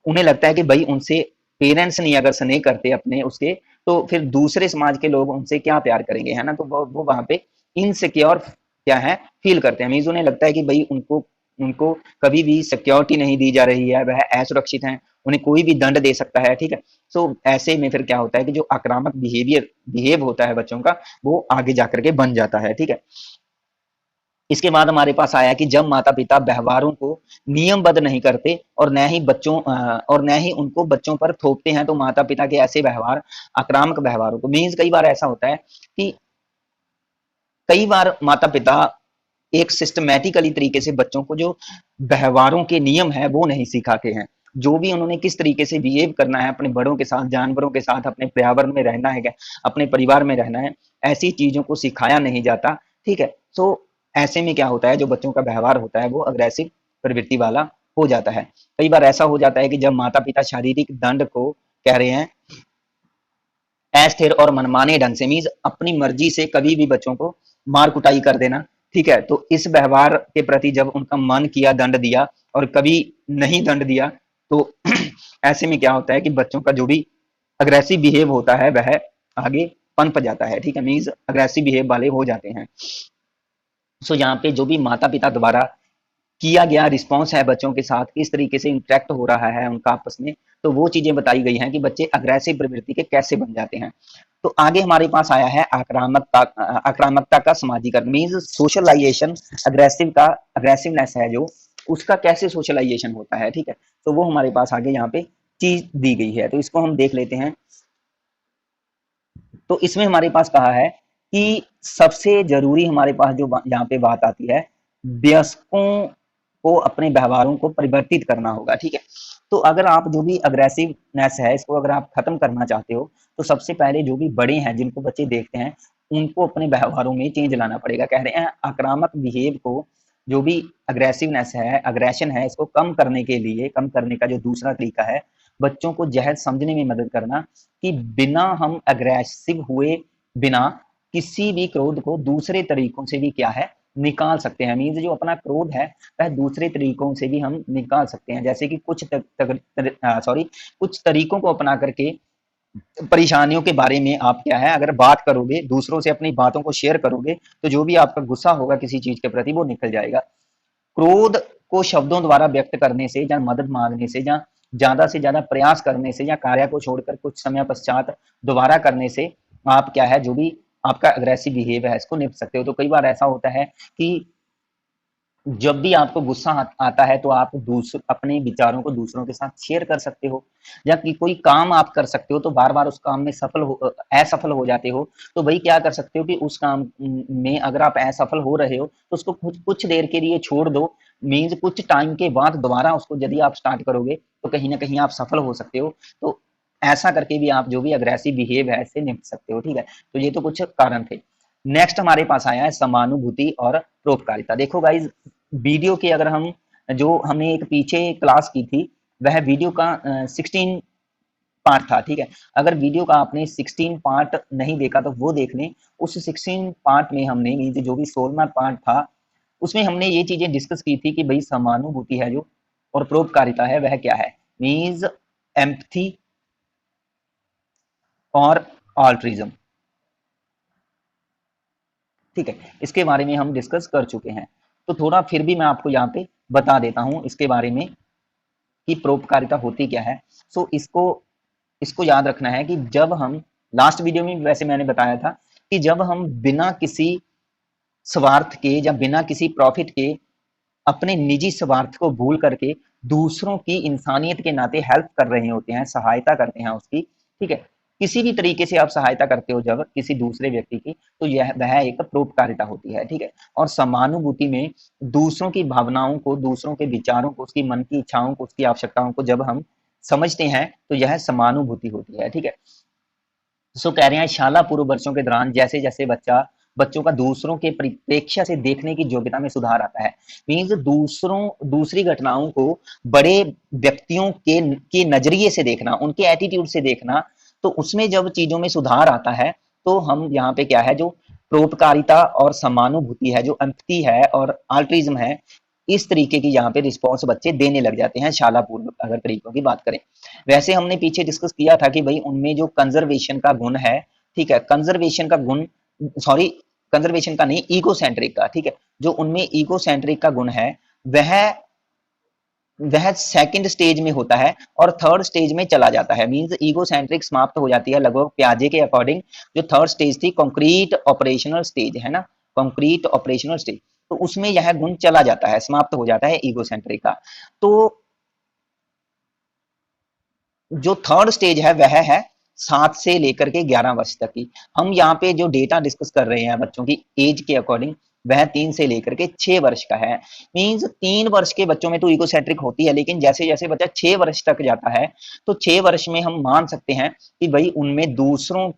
उन्हें लगता है कि भाई उनसे पेरेंट्स नहीं अगर स्नेह करते अपने उसके, तो फिर दूसरे समाज के लोग उनसे क्या प्यार करेंगे, है ना। तो वो वहां पे इनसिक्योर क्या है फील करते हैं। मीन्स उन्हें लगता है कि भाई उनको उनको कभी भी सिक्योरिटी नहीं दी जा रही है, वह असुरक्षित हैं, उन्हें कोई भी दंड दे सकता है, ठीक है। सो ऐसे में फिर क्या होता है कि जो आक्रामक बिहेव होता है बच्चों का, वो आगे जाकर के बन जाता है, ठीक है। इसके बाद हमारे पास आया कि जब माता पिता व्यवहारों को नियमबद्ध नहीं करते और न ही उनको बच्चों पर थोपते हैं, तो माता पिता के ऐसे व्यवहार आक्रामक व्यवहारों को मीन्स कई बार ऐसा होता है कि कई बार माता पिता एक सिस्टमैटिकली तरीके से बच्चों को जो व्यवहारों के नियम है वो नहीं सिखाते हैं। जो भी उन्होंने किस तरीके से बिहेव करना है अपने बड़ों के साथ, जानवरों के साथ, अपने पर्यावरण में रहना है, अपने परिवार में रहना है, ऐसी चीजों को सिखाया नहीं जाता। ठीक है, तो ऐसे में क्या होता है, जो बच्चों का व्यवहार होता है वो अग्रेसिव प्रवृत्ति वाला हो जाता है। कई बार ऐसा हो जाता है कि जब माता पिता शारीरिक दंड को कह रहे हैं अस्थिर और मनमाने ढंग से, मीन्स अपनी मर्जी से कभी भी बच्चों को मार कुटाई कर देना। ठीक है, तो इस व्यवहार के प्रति जब उनका मन किया दंड दिया और कभी नहीं दंड दिया, तो ऐसे में क्या होता है कि बच्चों का जो भी अग्रेसिव बिहेव होता है वह आगे पनप जाता है। ठीक है, मीन्स अग्रेसिव बिहेव वाले हो जाते हैं। सो यहाँ पे जो भी माता पिता द्वारा किया गया रिस्पॉन्स है बच्चों के साथ, किस तरीके से इंटरेक्ट हो रहा है उनका आपस में, तो वो चीजें बताई गई हैं कि बच्चे अग्रेसिव प्रवृत्ति के कैसे बन जाते हैं। तो आगे हमारे पास आया है आक्रामकता का समाजीकरण, मीन्स सोशलाइजेशन। अग्रेसिवनेस है जो उसका कैसे सोशलाइजेशन होता है। ठीक है, तो वो हमारे पास आगे यहाँ पे चीज दी गई है, तो इसको हम देख लेते हैं। तो इसमें हमारे पास कहा है कि सबसे जरूरी हमारे पास जो यहाँ पे बात आती है, वयस्कों को अपने व्यवहारों को परिवर्तित करना होगा। ठीक है, तो अगर आप जो भी अग्रेसिवनेस है इसको अगर आप खत्म करना चाहते हो, तो सबसे पहले जो भी बड़े हैं जिनको बच्चे देखते हैं उनको अपने व्यवहारों में चेंज लाना पड़ेगा। कह रहे हैं आक्रामक बिहेव को, जो भी अग्रेसिवनेस है, अग्रेशन है, इसको कम करने के लिए, कम करने का जो दूसरा तरीका है, बच्चों को यह समझने में मदद करना कि बिना हम अग्रेसिव हुए बिना किसी भी क्रोध को दूसरे तरीकों से भी क्या है निकाल सकते हैं। मीन्स जो अपना क्रोध है वह दूसरे तरीकों से भी हम निकाल सकते हैं, जैसे कि कुछ तरीकों को अपना करके परेशानियों के बारे में आप क्या है अगर बात करोगे, दूसरों से अपनी बातों को शेयर करोगे, तो जो भी आपका गुस्सा होगा किसी चीज के प्रति वो निकल जाएगा। क्रोध को शब्दों द्वारा व्यक्त करने से या मदद मांगने से या ज्यादा से ज्यादा प्रयास करने से या कार्य को छोड़कर कुछ समय पश्चात दोबारा करने से आप क्या है जो भी आपका अग्रेसिव बिहेव है इसको निपट सकते हो। तो कई बार ऐसा होता है कि जब भी आपको गुस्सा आता है तो आप अपने विचारों को दूसरों के साथ शेयर कर सकते हो, या कि कोई काम आप कर सकते हो तो बार बार उस काम में असफल हो जाते हो, तो भाई क्या कर सकते हो कि उस काम में अगर आप असफल हो रहे हो तो उसको कुछ देर के लिए छोड़ दो। मीन्स कुछ टाइम के बाद दोबारा उसको यदि आप स्टार्ट करोगे तो कहीं ना कहीं आप सफल हो सकते हो। तो ऐसा करके भी आप जो भी अग्रेसिव बिहेव है इससे निपट सकते हो। ठीक है, तो ये तो कुछ कारण थे। नेक्स्ट हमारे पास आया है समानुभूति और परोपकारिता। देखो गाइज, वीडियो की अगर हम जो हमने एक पीछे क्लास की थी वह वीडियो का 16 पार्ट था। ठीक है, अगर वीडियो का आपने 16 पार्ट नहीं देखा तो वो देख लें। उस 16 पार्ट में हमने जो भी 16वां पार्ट था उसमें हमने ये चीजें डिस्कस की थी कि भाई समानुभूति है जो और परोपकारिता है वह क्या है, मीन्स एम्पथी और ऑल्ट्रिज्म। ठीक है, इसके बारे में हम डिस्कस कर चुके हैं, तो थोड़ा फिर भी मैं आपको यहाँ पे बता देता हूँ इसके बारे में कि परोपकारिता होती क्या है। सो इसको याद रखना है कि जब हम लास्ट वीडियो में वैसे मैंने बताया था कि जब हम बिना किसी स्वार्थ के या बिना किसी प्रॉफिट के अपने निजी स्वार्थ को भूल करके दूसरों की इंसानियत के नाते हेल्प कर रहे होते हैं, सहायता करते हैं उसकी। ठीक है, किसी भी तरीके से आप सहायता करते हो जब किसी दूसरे व्यक्ति की, तो यह वह एक परोपकारिता होती है। ठीक है, और समानुभूति में दूसरों की भावनाओं को, दूसरों के विचारों को, उसकी मन की इच्छाओं को, उसकी आवश्यकताओं को जब हम समझते हैं तो यह समानुभूति होती है। ठीक है, सो कह रहे हैं शाला पूर्व वर्षों के दौरान जैसे जैसे बच्चों का दूसरों के परिप्रेक्ष्य से देखने की योग्यता में सुधार आता है, मीन्स दूसरी घटनाओं को बड़े व्यक्तियों के नजरिए से देखना, उनके एटीट्यूड से देखना, तो उसमें जब चीजों में सुधार आता है तो हम यहाँ पे क्या है जो परोपकारिता और समानुभूति है, जो एम्पैथी है और अल्ट्रिज्म है, इस तरीके की यहाँ पे रिस्पॉन्स बच्चे देने लग जाते हैं शाला पूर्व अगर तरीकों की बात करें। वैसे हमने पीछे डिस्कस किया था कि भाई उनमें जो कंजर्वेशन का गुण है, ठीक है, कंजर्वेशन का गुण, सॉरी कंजर्वेशन का नहीं, ईगोसेंट्रिक का। ठीक है, जो उनमें ईगोसेंट्रिक का गुण है वह सेकंड स्टेज में होता है और थर्ड स्टेज में चला जाता है। मींस ईगोसेंट्रिक समाप्त हो जाती है लगभग प्याजे के अकॉर्डिंग। जो थर्ड स्टेज थी कॉन्क्रीट ऑपरेशनल स्टेज है ना, कॉन्क्रीट ऑपरेशनल स्टेज, तो उसमें यह गुण चला जाता है, समाप्त हो जाता है ईगोसेंट्रिक का। तो जो थर्ड स्टेज है वह है 7 से लेकर के 11 वर्ष तक की। हम यहाँ पे जो डेटा डिस्कस कर रहे हैं बच्चों की एज के अकॉर्डिंग, वह 3 से लेकर के 6 वर्ष का है। मीन्स 3 वर्ष के बच्चों में तो इगोसेंट्रिक होती है, लेकिन जैसे जैसे बच्चा 6 वर्ष तक जाता है, तो 6 वर्ष में हम मान सकते हैं कि भाई उनमें दूसरों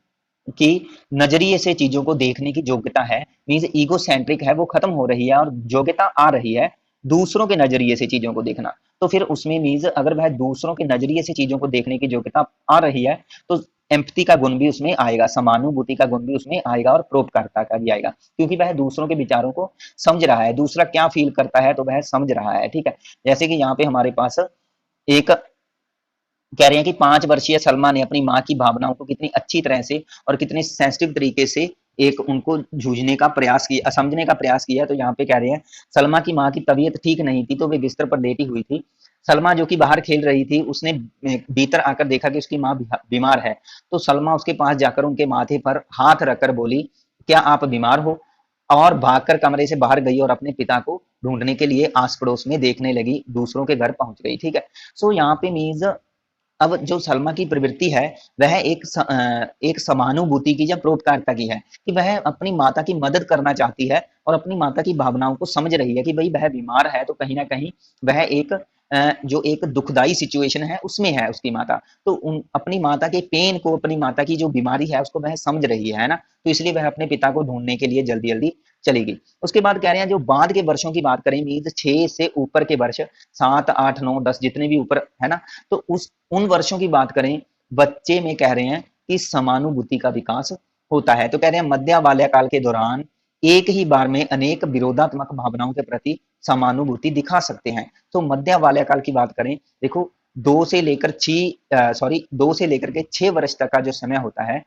की नजरिए से चीजों को देखने की योग्यता है। मीन्स ईगोसेंट्रिक है वो खत्म हो रही है और योग्यता आ रही है दूसरों के नजरिए से चीजों को देखना। तो फिर उसमें मीन्स अगर वह दूसरों के नजरिए से चीजों को देखने की योग्यता आ रही है, तो एम्पैथी का गुण भी उसमें आएगा, समानुभूति का गुण भी उसमें आएगा और परोपकारिता का भी आएगा, क्योंकि वह दूसरों के विचारों को समझ रहा है, दूसरा क्या फील करता है तो वह समझ रहा है। ठीक है, जैसे कि यहाँ पे हमारे पास एक कह रहे हैं कि 5 वर्षीय सलमा ने अपनी माँ की भावनाओं को कितनी अच्छी तरह से और कितने सेंसिटिव तरीके से एक उनको जूझने का प्रयास किया, समझने का प्रयास किया। तो यहाँ पे कह रहे हैं सलमा की माँ की तबीयत ठीक नहीं थी, तो वे बिस्तर पर लेटी हुई थी। सलमा जो कि बाहर खेल रही थी, उसने भीतर आकर देखा कि उसकी माँ बीमार है। तो सलमा उसके पास जाकर उनके माथे पर हाथ रखकर बोली, क्या आप बीमार हो? और भागकर कमरे से बाहर गई और अपने पिता को ढूंढने के लिए आस पड़ोस में देखने लगी, दूसरों के घर पहुंच गई। ठीक है, सो यहाँ पे मीन्स अब जो सलमा की प्रवृत्ति है वह एक समानुभूति की या परोपकारिता की है, कि वह अपनी माता की मदद करना चाहती है और अपनी माता की भावनाओं को समझ रही है कि भाई वह बीमार है, तो कहीं ना कहीं वह एक जो एक दुखदाई सिचुएशन है उसमें है उसकी माता। तो अपनी माता के पेन को, अपनी माता की जो बीमारी है उसको वह समझ रही है ना, तो इसलिए वह अपने पिता को ढूंढने के लिए जल्दी जल्दी चलेगी। उसके बाद कह रहे हैं जो बाद के वर्षों की बात करें, मीन्स 6 से ऊपर के वर्ष, 7, 8, 9, 10 जितने भी ऊपर है ना, तो उन वर्षों की बात करें, बच्चे में कह रहे हैं कि समानुभूति का विकास होता है। तो कह रहे हैं मध्य बाल्यकाल के दौरान एक ही बार में अनेक विरोधात्मक भावनाओं के प्रति समानुभूति दिखा सकते हैं। तो मध्य बाल्यकाल की बात करें, देखो 2 से लेकर के 6 वर्ष तक का जो समय होता है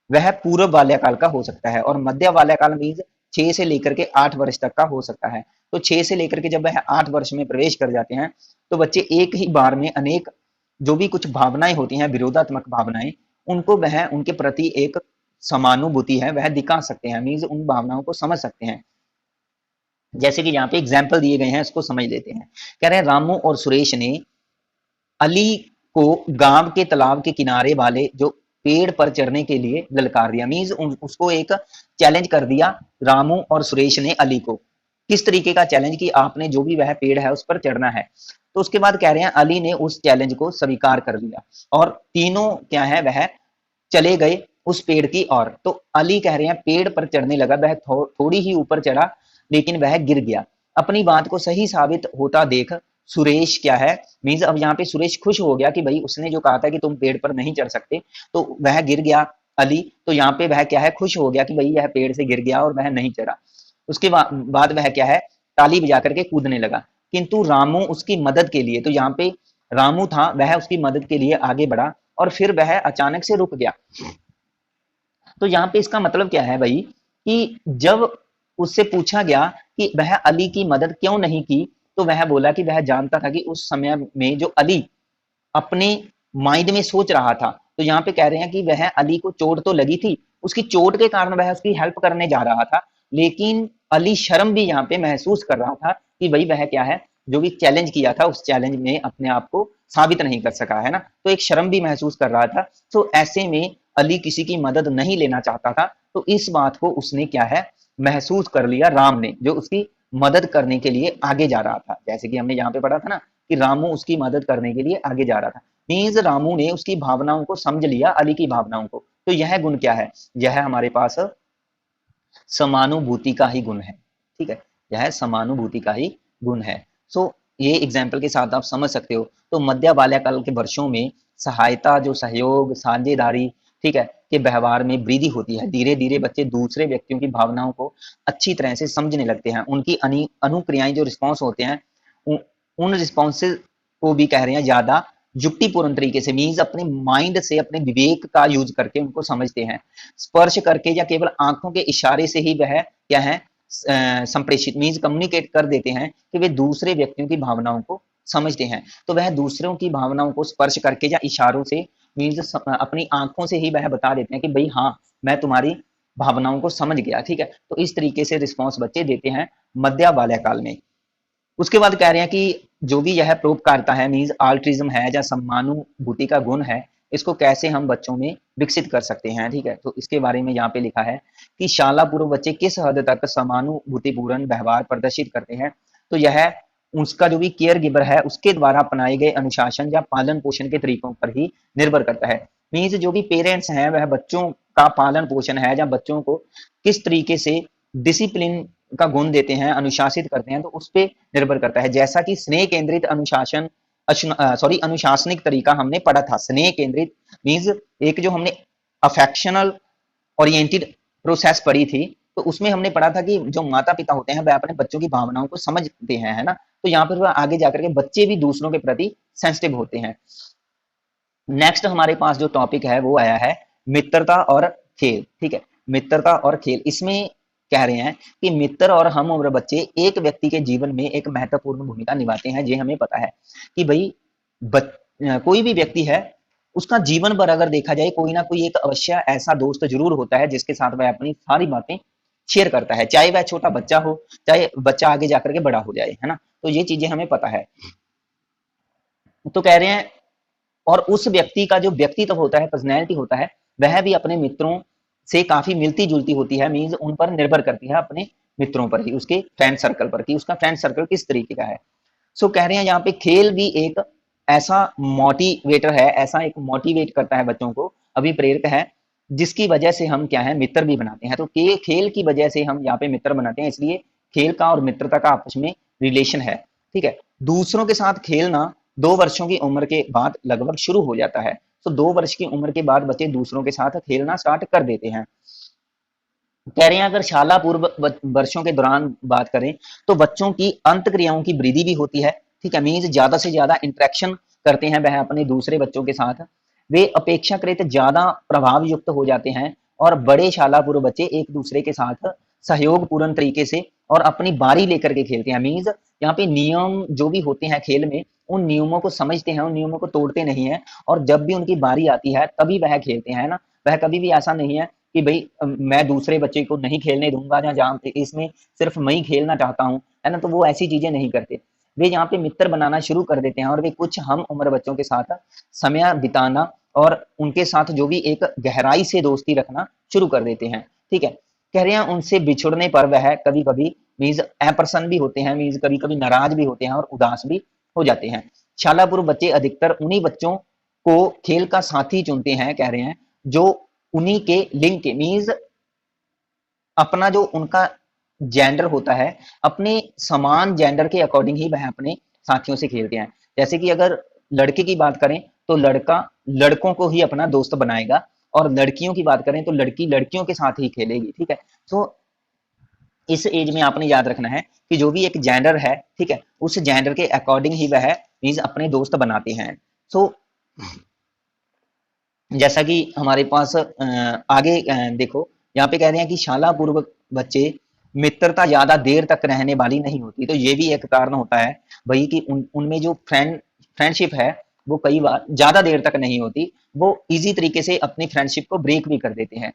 वह पूर्व बाल्यकाल का हो सकता है, और मध्य बाल्यकाल मीन्स 6 से लेकर के 8 वर्ष तक का हो सकता है। तो 6 से लेकर के जब वह 8 वर्ष में प्रवेश कर जाते हैं, तो बच्चे एक ही बार में अनेक जो भी कुछ भावनाएं होती हैं, विरोधात्मक भावनाएं, उनको वह उनके प्रति एक समानुभूति है वह दिखा सकते हैं, मीन्स उन भावनाओं को समझ सकते हैं। जैसे कि यहाँ पे एग्जाम्पल दिए गए हैं, इसको समझ लेते हैं। कह रहे हैं रामू और सुरेश ने अली को गांव के तालाब के किनारे वाले जो पेड़ पर चढ़ने के लिए ललकार दिया, मीन्स उसको एक चैलेंज कर दिया रामू और सुरेश ने अली को। किस तरीके का चैलेंज? कि आपने जो भी वह पेड़ है उस पर चढ़ना है। तो उसके बाद कह रहे हैं अली ने उस चैलेंज को स्वीकार कर लिया और तीनों क्या है वह चले गए उस पेड़ की ओर। तो अली कह रहे हैं पेड़ पर चढ़ने लगा, वह थोड़ी ही ऊपर चढ़ा लेकिन वह गिर गया। अपनी बात को सही साबित होता देख सुरेश क्या है, मीन्स अब यहाँ पे सुरेश खुश हो गया कि भाई उसने जो कहा था कि तुम पेड़ पर नहीं चढ़ सकते, तो वह गिर गया अली। तो यहाँ पे वह क्या है, खुश हो गया कि भाई यह पेड़ से गिर गया और वह नहीं चढ़ा। उसके बाद वह क्या है, ताली बजा करके कूदने लगा। किंतु रामू उसकी मदद के लिए, तो यहाँ पे रामू था वह उसकी मदद के लिए आगे बढ़ा और फिर वह अचानक से रुक गया। तो यहाँ पे इसका मतलब क्या है भाई, कि जब उससे पूछा गया कि वह अली की मदद क्यों नहीं की, तो वह बोला कि वह जानता था कि उस समय में जो अली अपने माइंड में सोच रहा था। तो यहाँ पे कह रहे हैं कि वह अली को चोट तो लगी थी, उसकी चोट के कारण वह उसकी हेल्प करने जा रहा था, लेकिन अली शर्म भी यहाँ पे महसूस कर रहा था कि भाई वह क्या है, जो भी चैलेंज किया था उस चैलेंज में अपने आप को साबित नहीं कर सका है ना, तो एक शर्म भी महसूस कर रहा था। तो ऐसे में अली किसी की मदद नहीं लेना चाहता था, तो इस बात को उसने क्या है महसूस कर लिया राम ने, जो उसकी मदद करने के लिए आगे जा रहा था। जैसे कि हमने यहाँ पे पढ़ा था ना कि रामू उसकी मदद करने के लिए आगे जा रहा था, मीन्स रामू ने उसकी भावनाओं को समझ लिया, अली की भावनाओं को। तो यह गुण क्या है, यह हमारे पास समानुभूति का ही गुण है। ठीक है, यह समानुभूति का ही गुण है। सो ये एग्जाम्पल के साथ आप समझ सकते हो। तो मध्य बाल्यकाल के वर्षों में सहायता, जो सहयोग, साझेदारी, ठीक है, के व्यवहार में वृद्धि होती है। धीरे धीरे बच्चे दूसरे व्यक्तियों की भावनाओं को अच्छी तरह से समझने लगते हैं। उनकी अनुक्रियाएं जो रिस्पॉन्स होते हैं, उन रिस्पॉन्सेज को भी कह रहे हैं ज्यादा युक्तिपूर्ण तरीके से, मीन्स अपने माइंड से, अपने विवेक का यूज करके उनको समझते हैं। स्पर्श करके या केवल आंखों के इशारे से ही वह क्या है संप्रेषित, मीन्स कम्युनिकेट कर देते हैं कि वे दूसरे व्यक्तियों की भावनाओं को समझते हैं। तो वह दूसरों की भावनाओं को स्पर्श करके या इशारों से, मीन्स अपनी आंखों से ही वह बता देते हैं कि भाई हाँ मैं तुम्हारी भावनाओं को समझ गया, ठीक है। तो इस तरीके से रिस्पॉन्स बच्चे देते हैं मध्य बाल्यकाल में। उसके बाद कह रहे हैं कि जो भी यह परोपकारिता है, मीन्स आल्ट्रिज्म है या सम्मानुभूति का गुण है, इसको कैसे हम बच्चों में विकसित कर सकते हैं, ठीक है। तो इसके बारे में यहाँ पे लिखा है कि शाला पूर्व बच्चे किस हद तक समानुभूतिपूर्ण व्यवहार प्रदर्शित करते हैं। तो यह उसका जो भी केयर गिवर है उसके द्वारा अपनाए गए अनुशासन या पालन पोषण के तरीकों पर ही निर्भर करता है। मीन्स जो भी पेरेंट्स हैं वह बच्चों का पालन पोषण है या बच्चों को किस तरीके से डिसिप्लिन का गुण देते हैं, अनुशासित करते हैं, तो उस पे निर्भर करता है। जैसा कि स्नेह केंद्रित अनुशासन अनुशासनिक तरीका हमने पढ़ा था। स्नेह केंद्रित मीन्स एक जो हमने अफेक्शनल ओरिएंटेड प्रोसेस पढ़ी थी, तो उसमें हमने पढ़ा था कि जो माता पिता होते हैं वह अपने बच्चों की भावनाओं को समझते हैं, है ना। तो यहाँ पर वह आगे जाकर के बच्चे भी दूसरों के प्रति सेंसिटिव होते हैं। नेक्स्ट हमारे पास जो टॉपिक है वो आया है मित्रता और खेल, ठीक है। मित्रता और खेल, इसमें कह रहे हैं कि मित्र और हम उम्र बच्चे एक व्यक्ति के जीवन में एक महत्वपूर्ण भूमिका निभाते हैं। ये हमें पता है कि भाई कोई भी व्यक्ति है, उसका जीवन भर अगर देखा जाए कोई ना कोई एक अवश्य ऐसा दोस्त जरूर होता है जिसके साथ वह अपनी सारी बातें शेयर करता है, चाहे वह छोटा बच्चा हो, चाहे बच्चा आगे जाकर के बड़ा हो जाए, है ना। तो ये चीजें हमें पता है। तो कह रहे हैं और उस व्यक्ति का जो व्यक्तित्व होता है, पर्सनैलिटी होता है, वह भी अपने मित्रों से काफी मिलती जुलती होती है। मीन्स उन पर निर्भर करती है, अपने मित्रों पर ही, उसके फ्रेंड सर्कल पर, कि उसका फ्रेंड सर्कल किस तरीके का है। सो कह रहे हैं यहाँ पे खेल भी एक ऐसा मोटिवेटर है, ऐसा एक मोटिवेट करता है बच्चों को, अभिप्रेरक है, जिसकी वजह से हम क्या है मित्र भी बनाते हैं। तो खेल की वजह से हम यहाँ पे मित्र बनाते हैं, इसलिए खेल का और मित्रता का आपस में रिलेशन है, ठीक है। दूसरों के साथ खेलना 2 वर्षों की उम्र के बाद लगभग शुरू हो जाता है। तो 2 वर्ष की उम्र के बाद बच्चे दूसरों के साथ खेलना स्टार्ट कर देते हैं। कह रहे हैं अगर शाला पूर्व वर्षों के दौरान बात करें तो बच्चों की अंत क्रियाओं की वृद्धि भी होती है, ठीक है। मीन्स ज्यादा से ज्यादा इंटरेक्शन करते हैं वह अपने दूसरे बच्चों के साथ, वे अपेक्षाकृत ज्यादा प्रभाव युक्त हो जाते हैं और बड़े शाला पूर्व बच्चे एक दूसरे के साथ सहयोग पूर्ण तरीके से और अपनी बारी लेकर के खेलते हैं। मीन्स यहाँ पे नियम जो भी होते हैं खेल में, उन नियमों को समझते हैं, उन नियमों को तोड़ते नहीं है, और जब भी उनकी बारी आती है तभी वह खेलते हैं ना। वह कभी भी ऐसा नहीं है कि भाई मैं दूसरे बच्चे को नहीं खेलने दूंगा या जहाँ पे इसमें सिर्फ मैं ही खेलना चाहता हूँ, है ना। तो वो ऐसी चीजें नहीं करते, वे यहाँ पे मित्र बनाना शुरू कर देते हैं और वे कुछ हम उम्र बच्चों के साथ समय बिताना और उनके साथ जो भी एक गहराई से दोस्ती रखना शुरू कर देते हैं, ठीक है। कह रहे हैं उनसे बिछुड़ने पर वह कभी कभी मीन्स अप्रसन्न भी होते हैं, मीन्स कभी कभी नाराज भी होते हैं और उदास भी हो जाते हैं। शाला पूर्व बच्चे अधिकतर उन्हीं बच्चों को खेल का साथी चुनते हैं, कह रहे हैं, जो उन्हीं के लिंग के, मीन्स अपना जो उनका जेंडर होता है, अपने समान जेंडर के अकॉर्डिंग ही वह अपने साथियों से खेलते हैं। जैसे कि अगर लड़के की बात करें तो लड़का लड़कों को ही अपना दोस्त बनाएगा, और लड़कियों की बात करें तो लड़की लड़कियों के साथ ही खेलेगी, ठीक है। तो इस एज में आपने याद रखना है कि जो भी एक जेंडर है, ठीक है, उस जेंडर के अकॉर्डिंग ही वह मीन्स अपने दोस्त बनाते हैं। सो जैसा कि हमारे पास आगे देखो, यहाँ पे कह रहे हैं कि शाला पूर्व बच्चे मित्रता ज्यादा देर तक रहने वाली नहीं होती। तो ये भी एक कारण होता है भाई कि उनमें जो फ्रेंडशिप है वो कई बार ज्यादा देर तक नहीं होती, वो इजी तरीके से अपनी फ्रेंडशिप को ब्रेक भी कर देते हैं।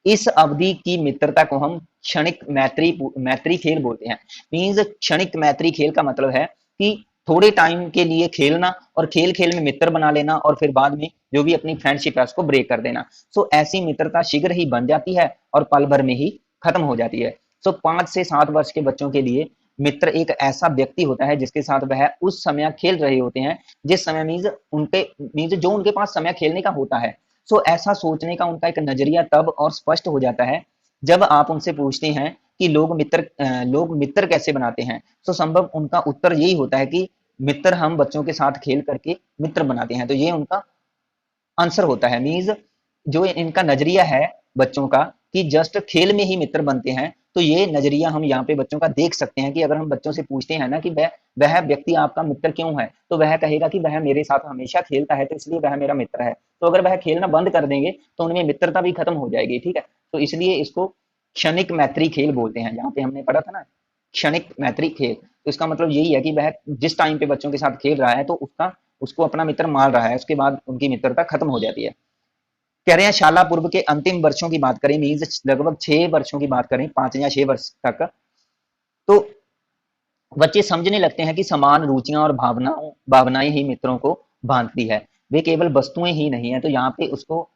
इस अवधि की मित्रता को हम क्षणिक मैत्री मैत्री खेल बोलते हैं। मीन्स क्षणिक मैत्री खेल का मतलब है कि थोड़े टाइम के लिए खेलना और खेल खेल में मित्र बना लेना और फिर बाद में जो भी अपनी फ्रेंडशिप है उसको ब्रेक कर देना। सो ऐसी मित्रता शीघ्र ही बन जाती है और पल भर में ही खत्म हो जाती है। सो 5 से 7 वर्ष के बच्चों के लिए मित्र एक ऐसा व्यक्ति होता है जिसके साथ वह उस समय खेल रहे होते हैं जिस समय मीन्स जो उनके पास समय खेलने का होता है। सो ऐसा सोचने का उनका एक नजरिया तब और स्पष्ट हो जाता है जब आप उनसे पूछते हैं कि लोग मित्र कैसे बनाते हैं। सो संभव उनका उत्तर यही होता है कि मित्र हम बच्चों के साथ खेल करके मित्र बनाते हैं। तो ये उनका आंसर होता है। मीन्स जो इनका नजरिया है बच्चों का कि जस्ट खेल में ही मित्र बनते हैं, तो ये नजरिया हम यहाँ पे बच्चों का देख सकते हैं कि अगर हम बच्चों से पूछते हैं ना कि वह व्यक्ति आपका मित्र क्यों है, तो वह कहेगा कि वह मेरे साथ हमेशा खेलता है तो इसलिए वह मेरा मित्र है। तो अगर वह खेलना बंद कर देंगे तो उनमें मित्रता भी खत्म हो जाएगी, ठीक है। तो इसलिए इसको क्षणिक मैत्री खेल बोलते हैं। जहाँ पे हमने पढ़ा था ना क्षणिक मैत्री खेल, तो इसका मतलब यही है कि वह जिस टाइम पे बच्चों के साथ खेल रहा है तो उसको अपना मित्र मान रहा है, उसके बाद उनकी मित्रता खत्म हो जाती है। कह रहे हैं शाला पूर्व के अंतिम वर्षों की बात करें, मीन्स लगभग 6 वर्षों की बात करें, 5 या 6 वर्ष तक, तो बच्चे समझने लगते हैं कि समान रुचियां और भावनाएं ही मित्रों को बांधती है, वे केवल वस्तुएं ही नहीं है। तो यहाँ पे उसको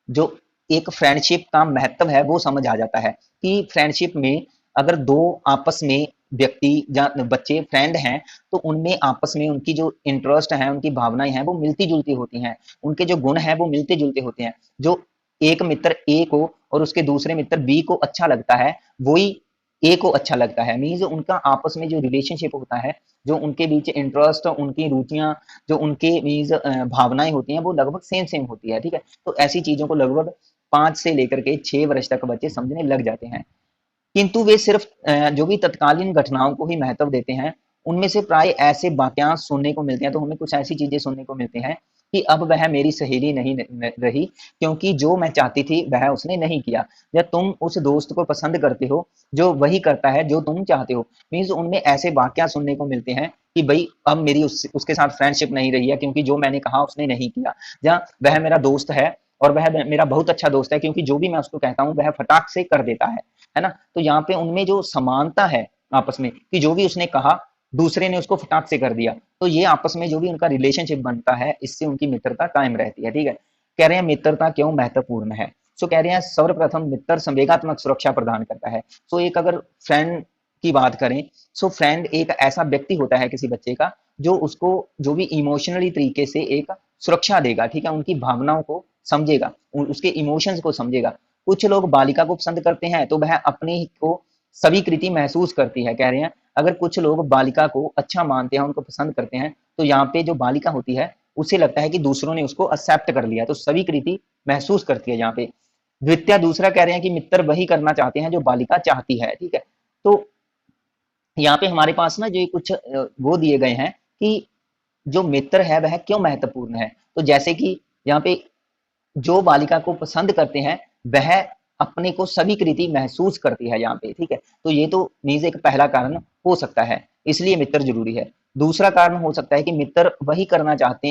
जो एक फ्रेंडशिप का महत्व है वो समझ आ जाता है कि फ्रेंडशिप में अगर दो आपस में व्यक्ति या बच्चे फ्रेंड हैं तो उनमें आपस में उनकी जो इंटरेस्ट है, उनकी भावनाएं हैं वो मिलती जुलती होती हैं, उनके जो गुण हैं वो मिलते जुलते होते हैं। जो एक मित्र ए को और उसके दूसरे मित्र बी को अच्छा लगता है, वही ए को अच्छा लगता है। मीन्स उनका आपस में जो रिलेशनशिप होता है, जो उनके बीच इंटरेस्ट, उनकी रुचियां, जो उनके मीन्स भावनाएं होती हैं वो लगभग सेम सेम होती है, ठीक है। तो ऐसी चीजों को लगभग 5 से लेकर के 6 वर्ष तक बच्चे समझने लग जाते हैं। किंतु वे सिर्फ जो भी तत्कालीन घटनाओं को ही महत्व देते हैं, उनमें से प्राय ऐसे वाक्यांश सुनने को मिलते हैं। तो हमें कुछ ऐसी चीजें सुनने को मिलती हैं कि अब वह मेरी सहेली नहीं रही, क्योंकि जो मैं चाहती थी वह उसने नहीं किया, या तुम उस दोस्त को पसंद करते हो जो वही करता है जो तुम चाहते हो। मीन्स उनमें ऐसे वाक्य सुनने को मिलते हैं कि भाई अब मेरी उसके साथ फ्रेंडशिप नहीं रही है, क्योंकि जो मैंने कहा उसने नहीं किया, या वह मेरा दोस्त है और वह मेरा बहुत अच्छा दोस्त है, क्योंकि जो भी मैं उसको कहता हूँ वह फटाक से कर देता है ना। तो यहाँ पे उनमें जो समानता है आपस में कि जो भी उसने कहा दूसरे ने उसको फटाक से कर दिया, तो ये आपस में जो भी उनका रिलेशनशिप बनता है इससे उनकी मित्रता कायम रहती है, ठीक है। कह रहे हैं मित्रता क्यों महत्वपूर्ण है। सो कह रहे हैं सर्वप्रथम मित्र संवेगात्मक सुरक्षा प्रदान करता है। सो एक अगर फ्रेंड की बात करें, सो फ्रेंड एक ऐसा व्यक्ति होता है किसी बच्चे का जो उसको जो भी इमोशनली तरीके से एक सुरक्षा देगा, ठीक है, उनकी भावनाओं को समझेगा, उसके इमोशंस को समझेगा। कुछ लोग बालिका को पसंद करते हैं तो वह अपने को स्वीकृति महसूस करती है। कह रहे हैं अगर कुछ लोग बालिका को अच्छा मानते हैं, उनको पसंद करते हैं, तो यहाँ पे जो बालिका होती है उसे लगता है कि दूसरों ने उसको एक्सेप्ट कर लिया, तो स्वीकृति महसूस करती है यहाँ पे। द्वितीय दूसरा कह रहे हैं कि मित्र वही करना चाहते हैं जो बालिका चाहती है, ठीक है। तो यहाँ पे हमारे पास ना जो कुछ वो दिए गए हैं कि जो मित्र है वह क्यों महत्वपूर्ण है। तो जैसे कि यहाँ पे जो बालिका को पसंद करते हैं वह अपने को स्वीकृति महसूस करती है यहाँ पे, ठीक है। तो ये तो मीन्स एक पहला कारण हो सकता है, इसलिए मित्र जरूरी है। दूसरा कारण हो सकता है कि मित्र वही करना चाहते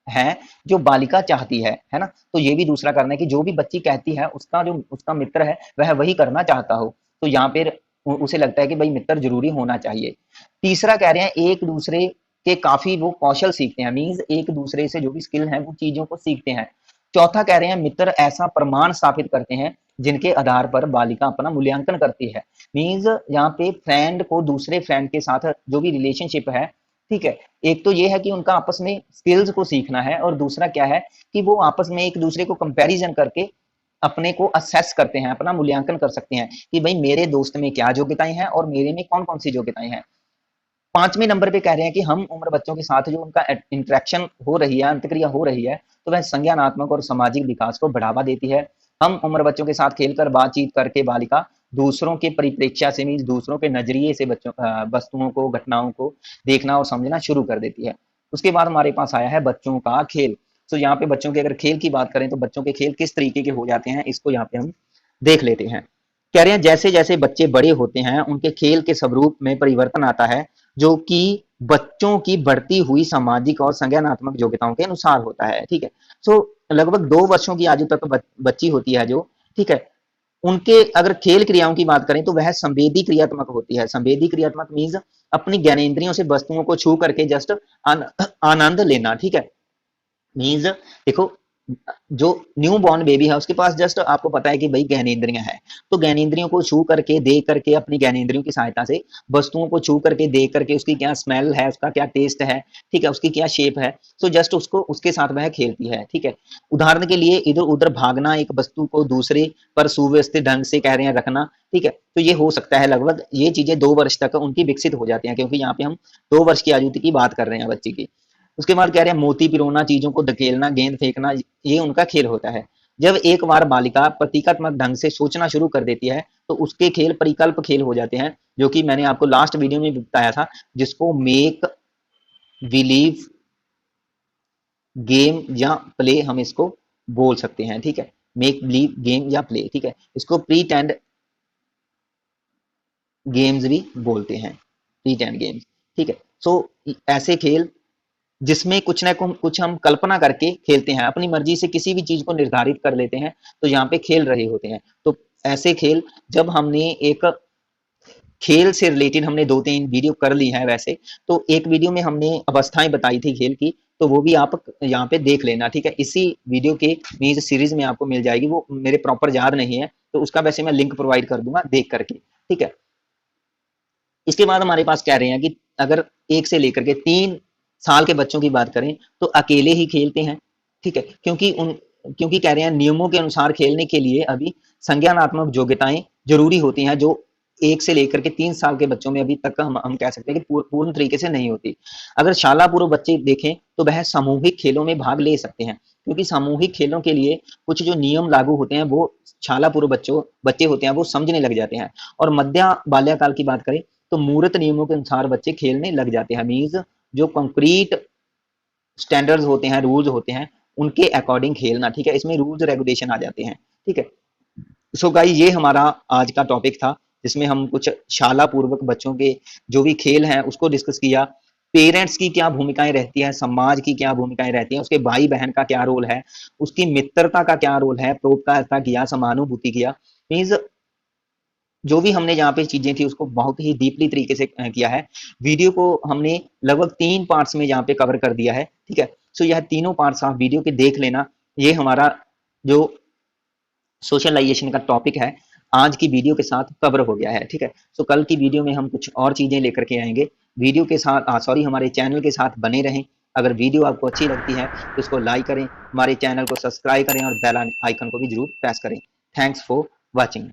हैं जो बालिका चाहती है ना। तो ये भी दूसरा कारण है कि जो भी बच्ची कहती है उसका जो उसका मित्र है वह वही करना चाहता हो, तो यहाँ पे उसे लगता है कि भाई मित्र जरूरी होना चाहिए। तीसरा कह रहे हैं एक दूसरे के काफी वो कौशल सीखते हैं, मीन्स एक दूसरे से जो भी स्किल है वो चीजों को सीखते हैं। चौथा कह रहे हैं मित्र ऐसा प्रमाण स्थापित करते हैं जिनके आधार पर बालिका अपना मूल्यांकन करती है। मीन्स यहाँ पे फ्रेंड को दूसरे फ्रेंड के साथ जो भी रिलेशनशिप है, ठीक है, एक तो ये है कि उनका आपस में स्किल्स को सीखना है, और दूसरा क्या है कि वो आपस में एक दूसरे को कंपैरिजन करके अपने को असेस करते हैं, अपना मूल्यांकन कर सकते हैं कि भाई मेरे दोस्त में क्या योग्यताएं हैं और मेरे में कौन कौन सी योग्यताएं हैं। 5वें नंबर पे कह रहे हैं कि हम उम्र बच्चों के साथ जो उनका इंटरेक्शन हो रही है, अंतक्रिया हो रही है, तो वह संज्ञानात्मक और सामाजिक विकास को बढ़ावा देती है। हम उम्र बच्चों के साथ खेलकर बातचीत करके बालिका दूसरों के परिप्रेक्ष्य से, मीन दूसरों के नजरिए से बच्चों वस्तुओं को, घटनाओं को देखना और समझना शुरू कर देती है। उसके बाद हमारे पास आया है बच्चों का खेल। तो यहाँ पे बच्चों के अगर खेल की बात करें तो बच्चों के खेल किस तरीके के हो जाते हैं इसको यहाँ पे हम देख लेते हैं। कह रहे हैं जैसे जैसे बच्चे बड़े होते हैं उनके खेल के स्वरूप में परिवर्तन आता है, जो कि बच्चों की बढ़ती हुई सामाजिक और संज्ञानात्मक योग्यताओं के अनुसार होता है, ठीक है। सो लगभग 2 वर्षों की आयु तक बच्ची होती है जो, ठीक है, उनके अगर खेल क्रियाओं की बात करें तो वह संवेदी क्रियात्मक होती है। संवेदी क्रियात्मक मीन्स अपनी ज्ञानेंद्रियों से वस्तुओं को छू करके जस्ट आनंद लेना, ठीक है। मीन्स देखो जो न्यू बॉर्न बेबी है उसके पास जस्ट आपको पता है कि भाई ज्ञानेंद्रियां हैं, तो ज्ञानेंद्रियों को छू करके देख करके अपनी ज्ञानेंद्रियों की सहायता से वस्तुओं को छू करके देख करके उसकी क्या स्मेल है, उसका क्या टेस्ट है, ठीक है, उसकी क्या शेप है, तो जस्ट उसको उसके साथ वह खेलती है, ठीक है। उदाहरण के लिए इधर उधर भागना, एक वस्तु को दूसरे पर सुव्यवस्थित ढंग से कह रहे हैं रखना, ठीक है। तो ये हो सकता है, लगभग ये चीजें 2 वर्ष तक उनकी विकसित हो जाती हैं, क्योंकि यहाँ पे हम 2 वर्ष की आयु की बात कर रहे हैं बच्चे की। उसके बाद कह रहे हैं मोती पिरोना, चीजों को धकेलना, गेंद फेंकना, ये उनका खेल होता है। जब एक बार बालिका प्रतीकात्मक ढंग से सोचना शुरू कर देती है तो उसके खेल परिकल्प खेल हो जाते हैं, जो कि मैंने आपको लास्ट वीडियो में बताया था, जिसको मेक बिलीव गेम या प्ले हम इसको बोल सकते हैं, ठीक है। मेक बिलीव गेम या प्ले, ठीक है, इसको प्रीटेंड गेम्स भी बोलते हैं, प्रीटेंड गेम्स, ठीक है। सो ऐसे खेल जिसमें कुछ ना कुछ हम कल्पना करके खेलते हैं, अपनी मर्जी से किसी भी चीज को निर्धारित कर लेते हैं, तो यहाँ पे खेल रहे होते हैं। तो ऐसे खेल, जब हमने एक खेल से रिलेटेड हमने 2-3 वीडियो कर ली हैं वैसे, तो एक वीडियो में हमने अवस्थाएं बताई थी खेल की, तो वो भी आप यहाँ पे देख लेना, ठीक है। इसी वीडियो के मीज सीरीज में आपको मिल जाएगी, वो मेरे प्रॉपर याद नहीं है, तो उसका वैसे मैं लिंक प्रोवाइड कर दूंगा देख करके, ठीक है। इसके बाद हमारे पास कह रहे हैं कि अगर 1 से लेकर के 3 साल के बच्चों की बात करें, तो अकेले ही खेलते हैं, ठीक है। क्योंकि कह रहे हैं नियमों के अनुसार खेलने के लिए अभी संज्ञानात्मक योग्यताएं जरूरी होती हैं, जो 1 से लेकर के 3 साल के बच्चों में अभी तक हम कह सकते हैं कि पूर्ण तरीके से नहीं होती। अगर शाला पूर्व बच्चे देखें, तो वह सामूहिक खेलों में भाग ले सकते हैं, क्योंकि सामूहिक खेलों के लिए कुछ जो नियम लागू होते हैं, वो शाला पूर्व बच्चे होते हैं वो समझने लग जाते हैं। और मध्य बाल्यकाल की बात करें, तो मूर्त नियमों के अनुसार बच्चे खेलने लग जाते हैं, मीन्स जो कंक्रीट स्टैंडर्ड्स होते हैं, रूल्स होते हैं, उनके अकॉर्डिंग खेलना, ठीक है। इसमें रूल्स रेगुलेशन आ जाते हैं, ठीक है। सो गाइस, ये हमारा आज का टॉपिक था, जिसमें हम कुछ शाला पूर्वक बच्चों के जो भी खेल हैं उसको डिस्कस किया। पेरेंट्स की क्या भूमिकाएं रहती है, समाज की क्या भूमिकाएं रहती हैं, उसके भाई बहन का क्या रोल है, उसकी मित्रता का क्या रोल है, परोपकारता किया, समानुभूति किया, मीन्स जो भी हमने यहाँ पे चीजें थी उसको बहुत ही डीपली तरीके से किया है। वीडियो को हमने लगभग 3 पार्ट्स में यहाँ पे कवर कर दिया है, ठीक है। सो यह तीनों पार्ट्स आप वीडियो के देख लेना। ये हमारा जो सोशलाइजेशन का टॉपिक है आज की वीडियो के साथ कवर हो गया है, ठीक है। सो कल की वीडियो में हम कुछ और चीजें लेकर के आएंगे। वीडियो के साथ सॉरी हमारे चैनल के साथ बने रहें। अगर वीडियो आपको अच्छी लगती है तो इसको लाइक करें, हमारे चैनल को सब्सक्राइब करें और बेल आइकन को भी जरूर प्रेस करें। Thanks for watching.